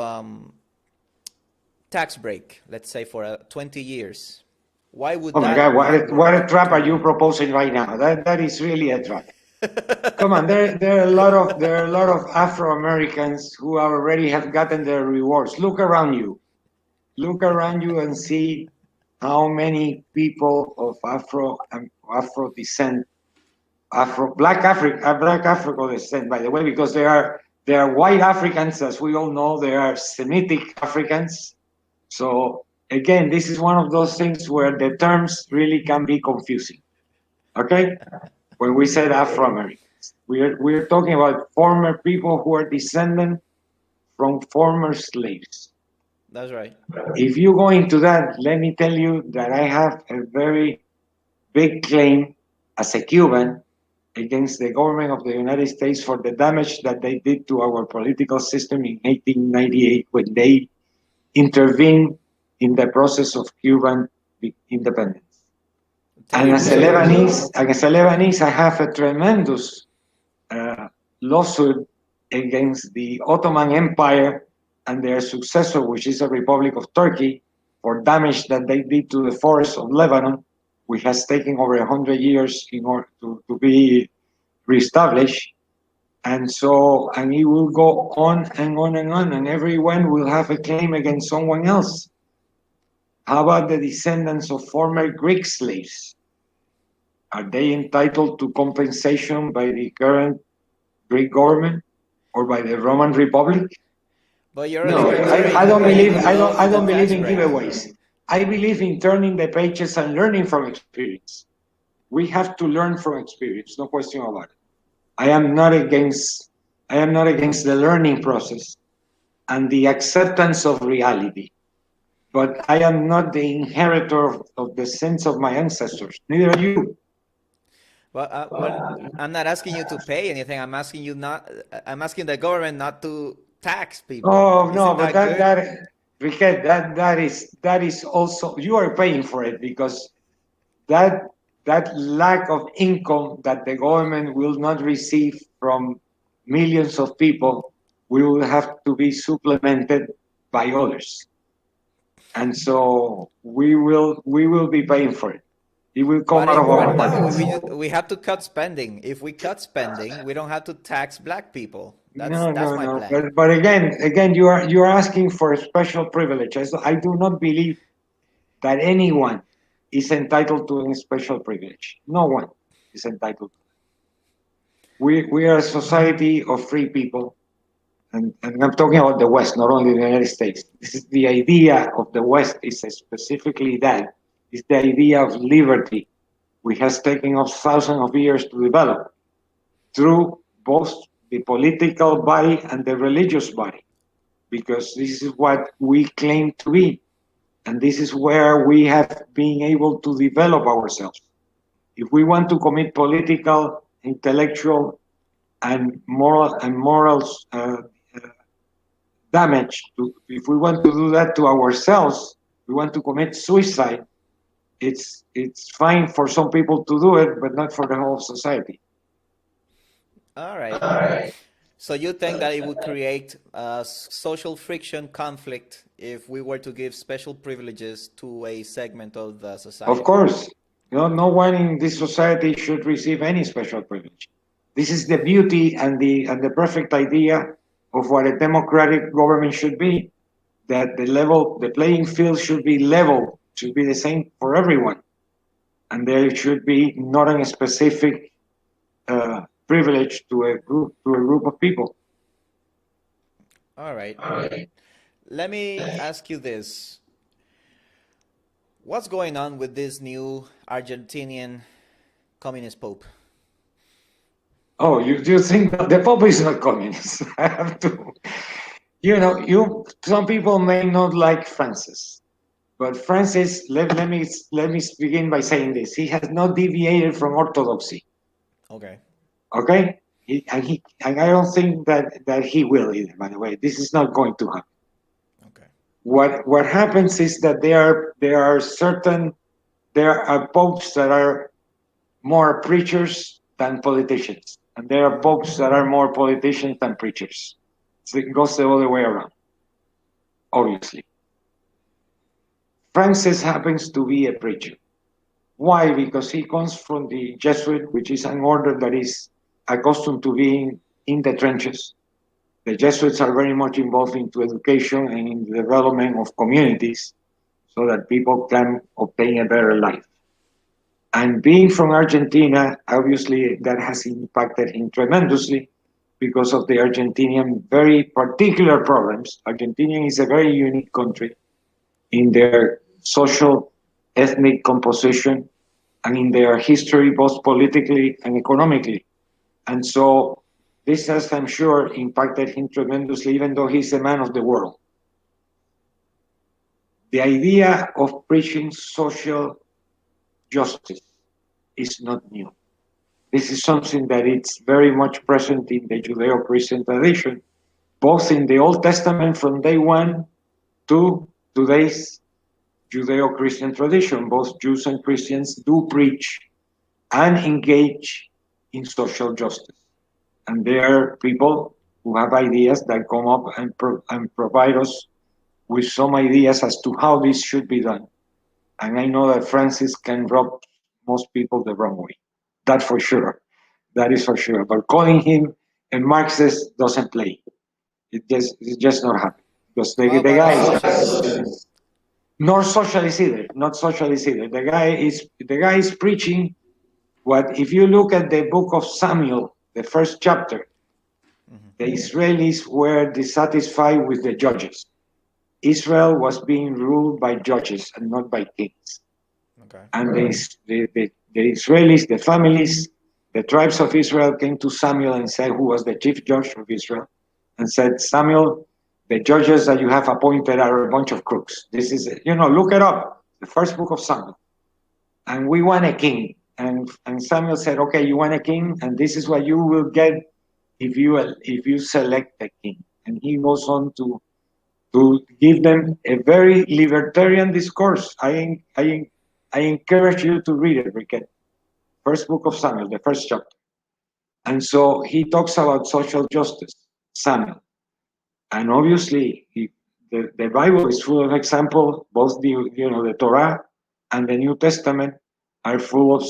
Speaker 1: tax break, let's say for 20 years? Why would
Speaker 2: Oh my
Speaker 1: that
Speaker 2: God, what a trap are you proposing right now? That is really a trap. Come on, there are a lot of Afro-Americans who already have gotten their rewards. Look around you and see how many people of Afro descent, Black African descent, by the way, because there are white Africans, as we all know, there are Semitic Africans. So again, this is one of those things where the terms really can be confusing. Okay, when we said Afro-Americans. We're talking about former people who are descendant from former slaves.
Speaker 1: That's right.
Speaker 2: If you go into that, let me tell you that I have a very big claim as a Cuban against the government of the United States for the damage that they did to our political system in 1898 when they intervened in the process of Cuban independence. And as a Lebanese, I have a tremendous lawsuit against the Ottoman Empire and their successor, which is the Republic of Turkey, for damage that they did to the forests of Lebanon, which has taken over 100 years in order to be reestablished. And it will go on and on and on, and everyone will have a claim against someone else. How about the descendants of former Greek slaves? Are they entitled to compensation by the current Greek government or by the Roman Republic?
Speaker 1: But you're
Speaker 2: No,
Speaker 1: a
Speaker 2: I don't believe in
Speaker 1: giveaways.
Speaker 2: giveaways. I believe in turning the pages and learning from experience. We have to learn from experience, no question about it. I am not against the learning process and the acceptance of reality. But I am not the inheritor of the sins of my ancestors. Neither are you.
Speaker 1: Well, I'm not asking you to pay anything. I'm asking the government not to tax people.
Speaker 2: Oh no,
Speaker 1: Isn't
Speaker 2: but Riquet, that is also, you are paying for it, because that lack of income that the government will not receive from millions of people will have to be supplemented by others. And so we will be paying for it. It will come out of our pockets.
Speaker 1: We have to cut spending. If we cut spending, we don't have to tax black people. That's my plan.
Speaker 2: But again, you are asking for a special privilege. I do not believe that anyone is entitled to any special privilege. No one is entitled. We are a society of free people, and I'm talking about the West, not only the United States. This is the idea of the West, is specifically that. It's the idea of liberty, which has taken us thousands of years to develop through both the political body and the religious body, because this is what we claim to be. And this is where we have been able to develop ourselves. If we want to commit political, intellectual, and moral damage, if we want to do that to ourselves, we want to commit suicide, it's fine for some people to do it, but not for the whole society.
Speaker 1: All right. So you think that it would create social friction, conflict, if we were to give special privileges to a segment of the society?
Speaker 2: Of course. No one in this society should receive any special privilege. This is the beauty and the perfect idea of what a democratic government should be. That the playing field should be level, should be the same for everyone, and there should be not a specific privilege to a group of people.
Speaker 1: All right. Let me ask you this: what's going on with this new Argentinian communist pope?
Speaker 2: Oh, you think the pope is not communist? I have to. Some people may not like Francis. But Francis, let me begin by saying this: he has not deviated from orthodoxy.
Speaker 1: Okay.
Speaker 2: And I don't think that he will either. By the way, this is not going to happen.
Speaker 1: Okay.
Speaker 2: What happens is that there are popes that are more preachers than politicians, and there are popes that are more politicians than preachers. So it goes the other way around, obviously. Francis happens to be a preacher. Why? Because he comes from the Jesuit, which is an order that is accustomed to being in the trenches. The Jesuits are very much involved into education and in the development of communities so that people can obtain a better life. And being from Argentina, obviously that has impacted him tremendously because of the Argentinian very particular problems. Argentina is a very unique country in their social, ethnic composition, and in their history, both politically and economically. And so this has, I'm sure, impacted him tremendously, even though he's a man of the world. The idea of preaching social justice is not new. This is something that it's very much present in the Judeo-Christian tradition, both in the Old Testament from day one to today's Judeo-Christian tradition. Both Jews and Christians do preach and engage in social justice. And there are people who have ideas that come up and provide us with some ideas as to how this should be done. And I know that Francis can rub most people the wrong way. That for sure. That is for sure. But calling him a Marxist doesn't play. It's just not happening. Because
Speaker 1: How
Speaker 2: the
Speaker 1: about a
Speaker 2: guy
Speaker 1: socialist?
Speaker 2: is not socialist either. Not socialist either. The guy is preaching what, if you look at the book of Samuel, the first chapter, the Israelis were dissatisfied with the judges. Israel was being ruled by judges and not by kings.
Speaker 1: Okay.
Speaker 2: And the Israelis, the families, the tribes of Israel came to Samuel and said, who was the chief judge of Israel, and said, Samuel, the judges that you have appointed are a bunch of crooks. This is, look it up, the first book of Samuel. And we want a king. And Samuel said, okay, you want a king, and this is what you will get if you select a king. And he goes on to give them a very libertarian discourse. I encourage you to read it, Riquet. First book of Samuel, the first chapter. And so he talks about social justice, Samuel. And obviously, the Bible is full of examples. Both the Torah and the New Testament are full of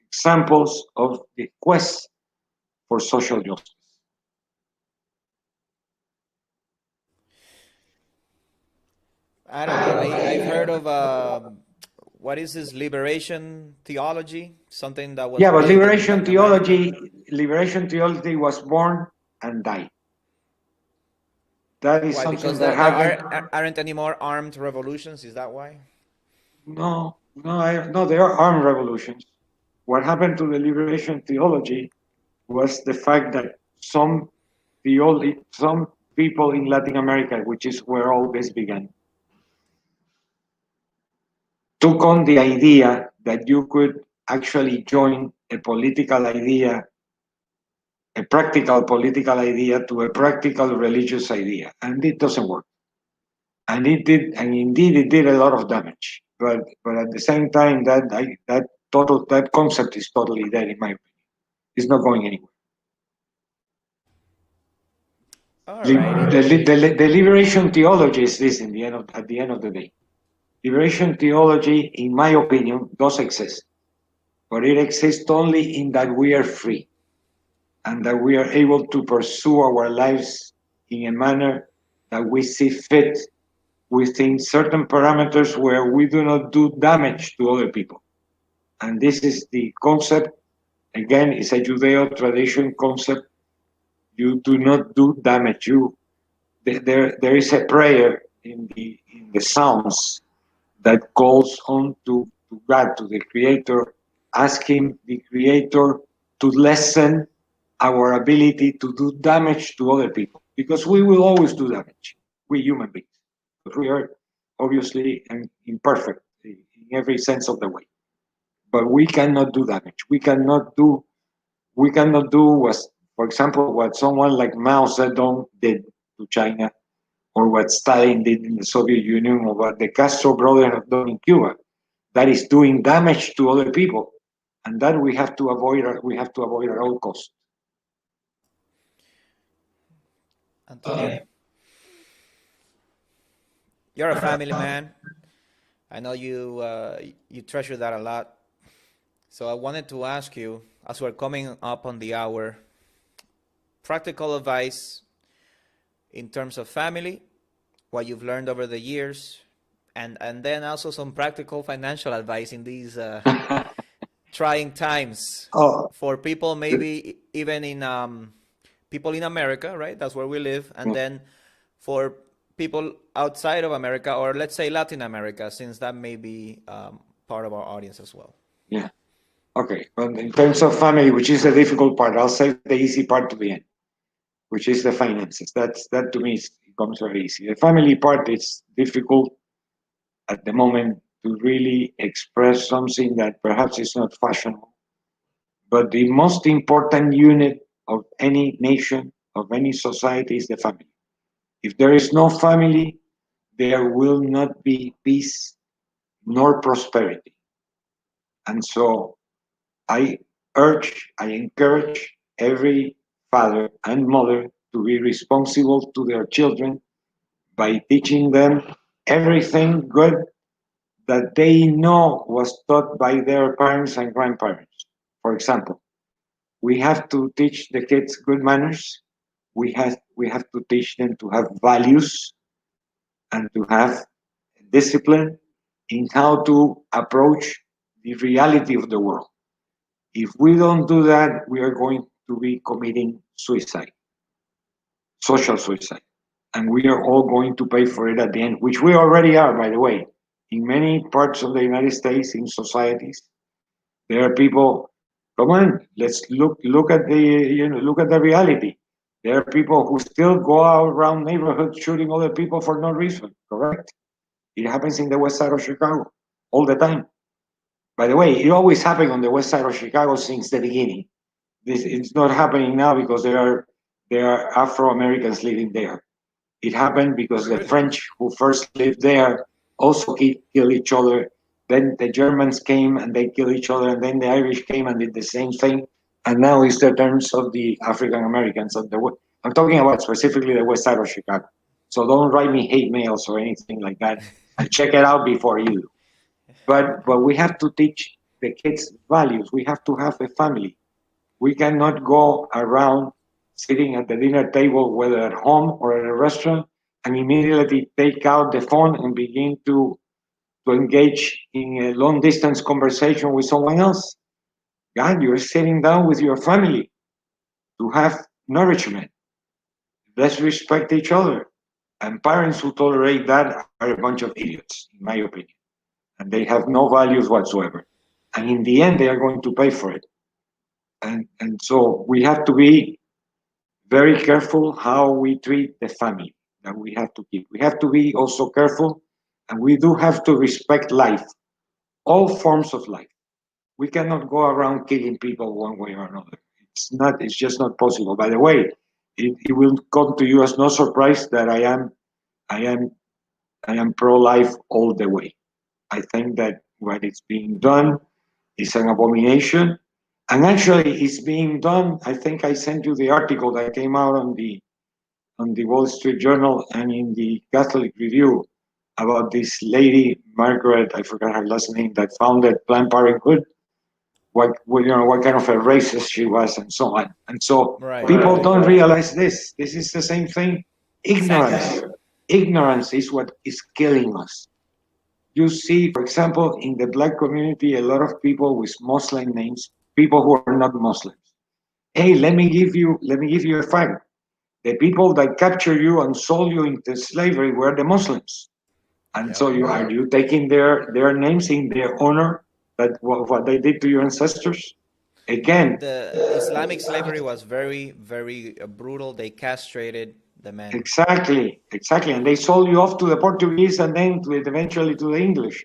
Speaker 2: examples of the quest for social justice.
Speaker 1: I don't know. I've heard of what is this liberation theology? Something that was
Speaker 2: Yeah, but
Speaker 1: built in Latin America.
Speaker 2: liberation theology was born and died. That is
Speaker 1: Why?
Speaker 2: something
Speaker 1: Because
Speaker 2: that
Speaker 1: there
Speaker 2: happened.
Speaker 1: aren't any more armed revolutions. Is that why?
Speaker 2: No, there are armed revolutions. What happened to the liberation theology was the fact that some people in Latin America, which is where all this began, took on the idea that you could actually join a political idea, a practical political idea, to a practical religious idea, and it doesn't work. And it did, and indeed it did a lot of damage. But at the same time, that concept is totally dead, in my opinion. It's not going anywhere.
Speaker 1: All righty.
Speaker 2: The liberation theology is this at the end of the day. Liberation theology, in my opinion, does exist, but it exists only in that we are free and that we are able to pursue our lives in a manner that we see fit within certain parameters where we do not do damage to other people. And this is the concept. Again, it's a Judeo tradition concept. You do not do damage. There is a prayer in the Psalms that calls on to God, to the Creator, asking the Creator to lessen our ability to do damage to other people, because we will always do damage. We human beings, but we are obviously imperfect in every sense of the way. But we cannot do damage. We cannot do what, for example, what someone like Mao Zedong did to China, or what Stalin did in the Soviet Union, or what the Castro brothers have done in Cuba. That is doing damage to other people, and that we have to avoid. We have to avoid at all costs.
Speaker 1: Antonio, you're a family man. I know you treasure that a lot. So I wanted to ask you, as we're coming up on the hour, practical advice in terms of family, what you've learned over the years, and then also some practical financial advice in these trying times
Speaker 2: Oh,
Speaker 1: for people, maybe even in people in America, right? That's where we live, and then for people outside of America, or let's say Latin America, since that may be part of our audience as well.
Speaker 2: yeah. Okay, well, in terms of family, which is the difficult part, I'll say the easy part to the end, which is the finances. That to me becomes very easy. The family part is difficult at the moment to really express something that perhaps is not fashionable. But the most important unit of any nation, of any society, is the family. If there is no family, there will not be peace nor prosperity. And so I I encourage every father and mother to be responsible to their children by teaching them everything good that they know was taught by their parents and grandparents. For example, we have to teach the kids good manners. We have to teach them to have values and to have discipline in how to approach the reality of the world. If we don't do that, we are going to be committing suicide, social suicide. And we are all going to pay for it at the end, which we already are, by the way. In many parts of the United States, in societies, there are people, come on, let's look at the reality. There are people who still go out around neighborhoods shooting other people for no reason, correct? It happens in the west side of Chicago all the time. By the way, it always happened on the west side of Chicago since the beginning. It's not happening now because there are Afro Americans living there. It happened because the French who first lived there also killed each other. Then the Germans came and they killed each other, and then the Irish came and did the same thing. And now it's the turns of the African Americans. I'm talking about specifically the west side of Chicago. So don't write me hate mails or anything like that. And check it out before you do. But we have to teach the kids values. We have to have a family. We cannot go around sitting at the dinner table, whether at home or at a restaurant, and immediately take out the phone and begin to engage in a long distance conversation with someone else. God, you're sitting down with your family to have nourishment. Let's respect each other. And parents who tolerate that are a bunch of idiots, in my opinion. And they have no values whatsoever. And in the end, they are going to pay for it. And so we have to be very careful how we treat the family that we have to keep. We have to be also careful, and we do have to respect life, all forms of life. We cannot go around killing people one way or another. It's just not possible. By the way, it will come to you as no surprise that I am I am pro-life all the way. I think that what is being done is an abomination. And actually, it's being done. I think I sent you the article that came out on the Wall Street Journal and in the Catholic Review about this lady, Margaret, I forgot her last name, that founded Planned Parenthood. What kind of a racist she was, and so on. And so people don't realize this. This is the same thing. Ignorance.
Speaker 1: Exactly.
Speaker 2: Ignorance is what is killing us. You see, for example, in the black community, a lot of people with Muslim names, people who are not Muslims. Hey, let me give you a fact. The people that captured you and sold you into slavery were the Muslims. And so are you taking their names in their honor that what they did to your ancestors? Again,
Speaker 1: The Islamic slavery was very, very brutal. They castrated the men.
Speaker 2: exactly. And they sold you off to the Portuguese and then eventually to the English.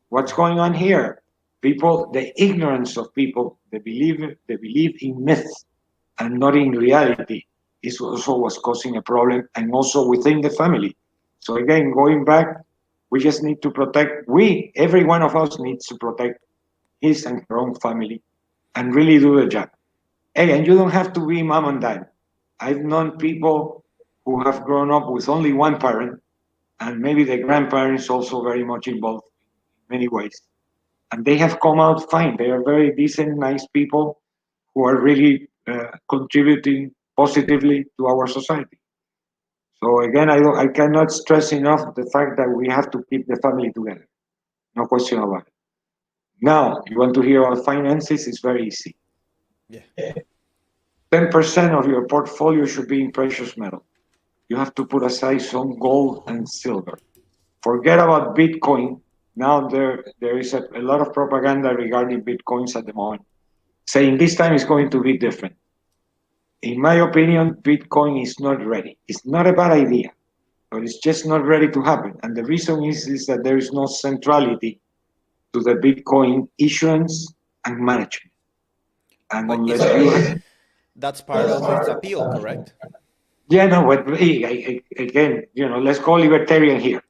Speaker 2: What's going on here? People, the ignorance of people, they believe in myths and not in reality, is also was causing a problem, and also within the family. So again, going back, we just need to protect. Every one of us needs to protect his and her own family, and really do the job. Hey, and you don't have to be mom and dad. I've known people who have grown up with only one parent, and maybe the grandparents also very much involved in many ways. And they have come out fine. They are very decent, nice people who are really contributing positively to our society. So again, I cannot stress enough the fact that we have to keep the family together. No question about it. Now, you want to hear about finances? It's very easy.
Speaker 1: Yeah.
Speaker 2: 10% of your portfolio should be in precious metal. You have to put aside some gold and silver. Forget about Bitcoin. Now there is a lot of propaganda regarding Bitcoins at the moment. saying this time is going to be different. In my opinion, Bitcoin is not ready. It's not a bad idea, but it's just not ready to happen. And the reason is that there is no centrality to the Bitcoin issuance and management. And
Speaker 1: But
Speaker 2: unless
Speaker 1: isn't
Speaker 2: you,
Speaker 1: that's part of its appeal, correct?
Speaker 2: yeah, no, but again, let's go libertarian here.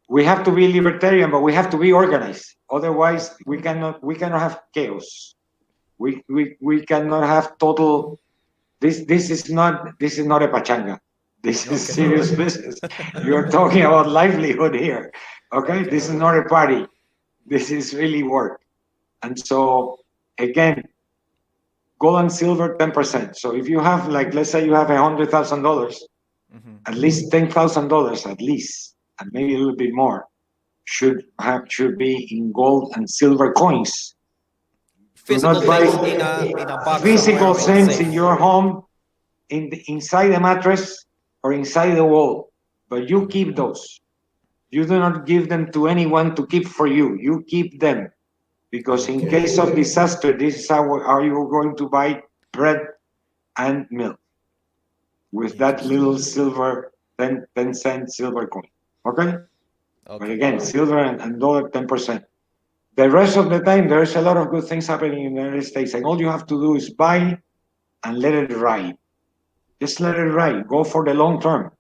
Speaker 2: We have to be libertarian, but we have to be organized. Otherwise, we cannot have chaos. We cannot have total. This is not a pachanga. This is
Speaker 1: Okay.
Speaker 2: serious business. You're talking about livelihood here. Okay,
Speaker 1: Okay.
Speaker 2: this is not a party. This is really work. And so again, gold and silver 10%. So if you have, like, let's say you have $100,000,
Speaker 1: Hmm.
Speaker 2: at least $10,000 at least, and maybe a little bit more, should be in gold and silver coins. Do
Speaker 1: Physical
Speaker 2: not buy
Speaker 1: things in a box
Speaker 2: physical
Speaker 1: somewhere in a
Speaker 2: things in
Speaker 1: safe.
Speaker 2: your home, inside the mattress or inside the wall, but you
Speaker 1: Hmm.
Speaker 2: keep those. You do not give them to anyone to keep for you. You keep them because in
Speaker 1: Okay.
Speaker 2: case of disaster, this is how you are going to buy bread and milk with that
Speaker 1: Interesting.
Speaker 2: little silver 10 cent silver coin. Okay? But
Speaker 1: Okay.
Speaker 2: again, silver and dollar 10%. The rest of the time, there's a lot of good things happening in the United States, and all you have to do is buy and let it ride. Just let it ride. Go for the long term.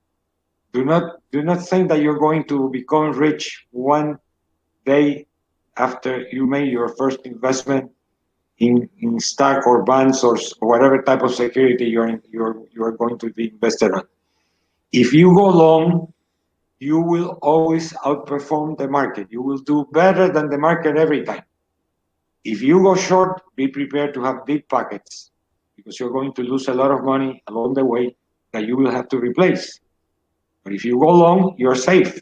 Speaker 2: Do not think that you're going to become rich one day after you made your first investment in stock or bonds or whatever type of security you're going to be invested on. If you go long, you will always outperform the market. You will do better than the market every time. If you go short, be prepared to have deep pockets because you're going to lose a lot of money along the way that you will have to replace. But if you go long, you're safe.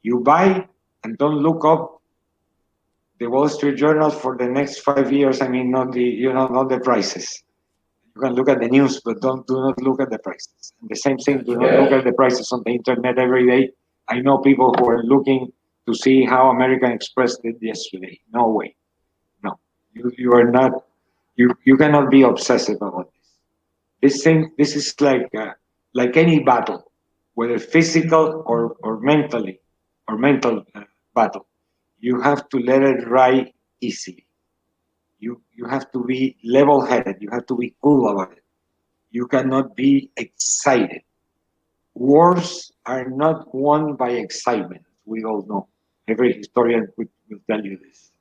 Speaker 2: You buy and don't look up the Wall Street Journal for the next 5 years. I mean, not the prices. You can look at the news, but do not look at the prices. And the same thing, do
Speaker 1: Gotcha.
Speaker 2: not look at the prices on the internet every day. I know people who are looking to see how American Express did yesterday. No way. No. You are not, you cannot be obsessive about this. This is like any battle, whether physical or mental battle. You have to let it ride easily. You have to be level-headed. You have to be cool about it. You cannot be excited. Wars are not won by excitement. We all know. Every historian will tell you this.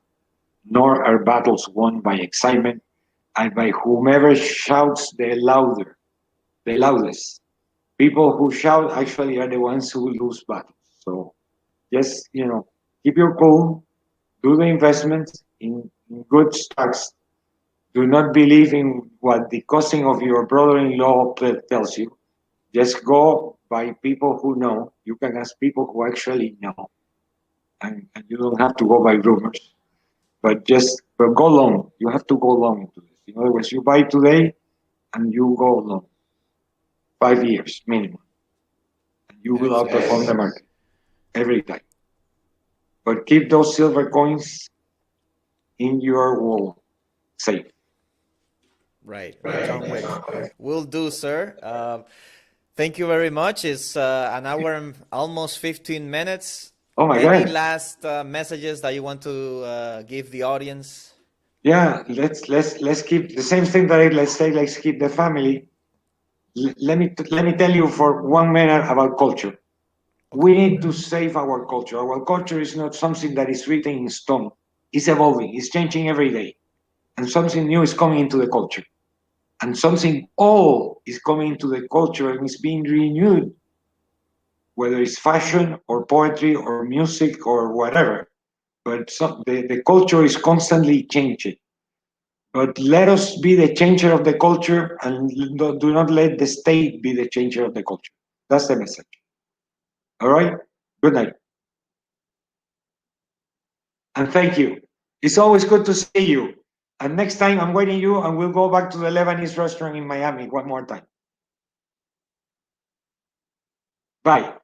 Speaker 2: Nor are battles won by excitement and by whomever shouts the loudest. People who shout actually are the ones who lose battles. So just, keep your cool, do the investments in good stocks. Do not believe in what the cousin of your brother-in-law tells you. Just go by people who know. You can ask people who actually know, and you don't have to go by rumors. But go long. You have to go long into this. In other words, you buy today and you go long, 5 years minimum. You will
Speaker 1: Excellent.
Speaker 2: outperform the market every time. But keep those silver coins in your wall safe.
Speaker 1: Right. Right. John Wick. Will do, sir. Thank you very much. It's an hour and almost 15 minutes.
Speaker 2: Oh my
Speaker 1: Any
Speaker 2: God.
Speaker 1: last messages that you want to give the audience?
Speaker 2: Yeah, let's keep the same thing that let's say let's keep the family. Let me tell you for 1 minute about culture. We
Speaker 1: Okay.
Speaker 2: need to save our culture. Our culture is not something that is written in stone. It's evolving. It's changing every day, and something new is coming into the culture, and something old is coming into the culture and is being renewed, whether it's fashion or poetry or music or whatever. But the culture is constantly changing. But let us be the changer of the culture and do not let the state be the changer of the culture. That's the message. All right? Good night. And thank you. It's always good to see you. And next time I'm waiting you and we'll go back to the Lebanese restaurant in Miami one more time. Bye.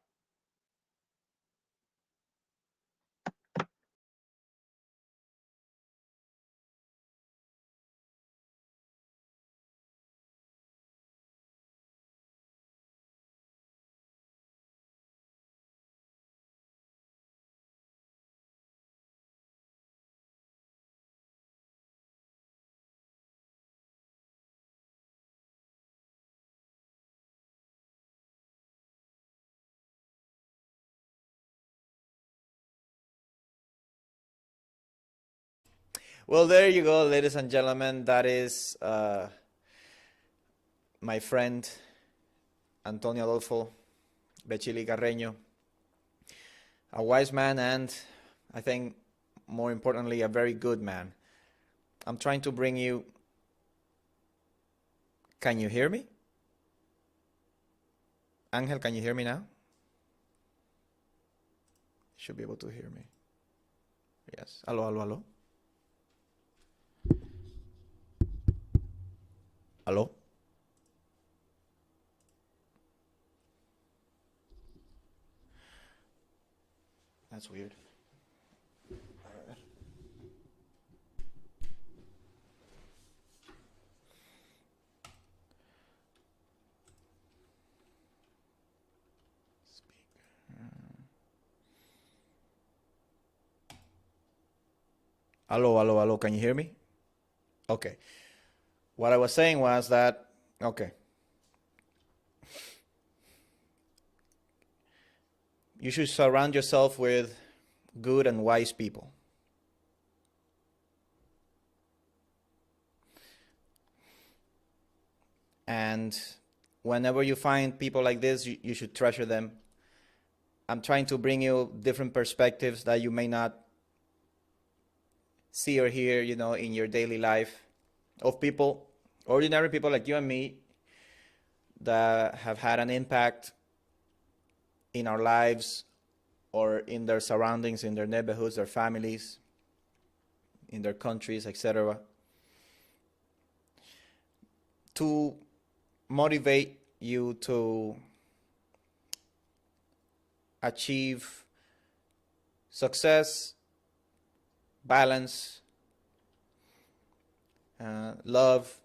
Speaker 1: Well, there you go, ladies and gentlemen. That is my friend Antonio Adolfo Bechily Carreño, a wise man and, I think, more importantly, a very good man. I'm trying to bring you... Can you hear me? Angel, can you hear me now? You should be able to hear me. Yes. Aló, aló, aló. Aló. That's weird. A ver. Aló, aló, aló. Can you hear me? Okay. What I was saying was that, okay, you should surround yourself with good and wise people. And whenever you find people like this, you should treasure them. I'm trying to bring you different perspectives that you may not see or hear, you know, in your daily life, of people, ordinary people like you and me, that have had an impact in our lives or in their surroundings, in their neighborhoods, their families, in their countries, etc. To motivate you to achieve success, balance, love,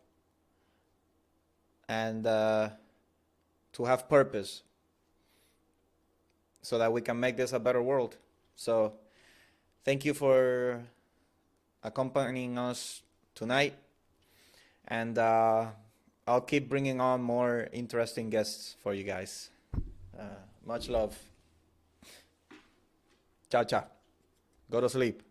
Speaker 1: and to have purpose, so that we can make this a better world. So thank you for accompanying us tonight, and I'll keep bringing on more interesting guests for you guys. Much love. Ciao, ciao. Go to sleep.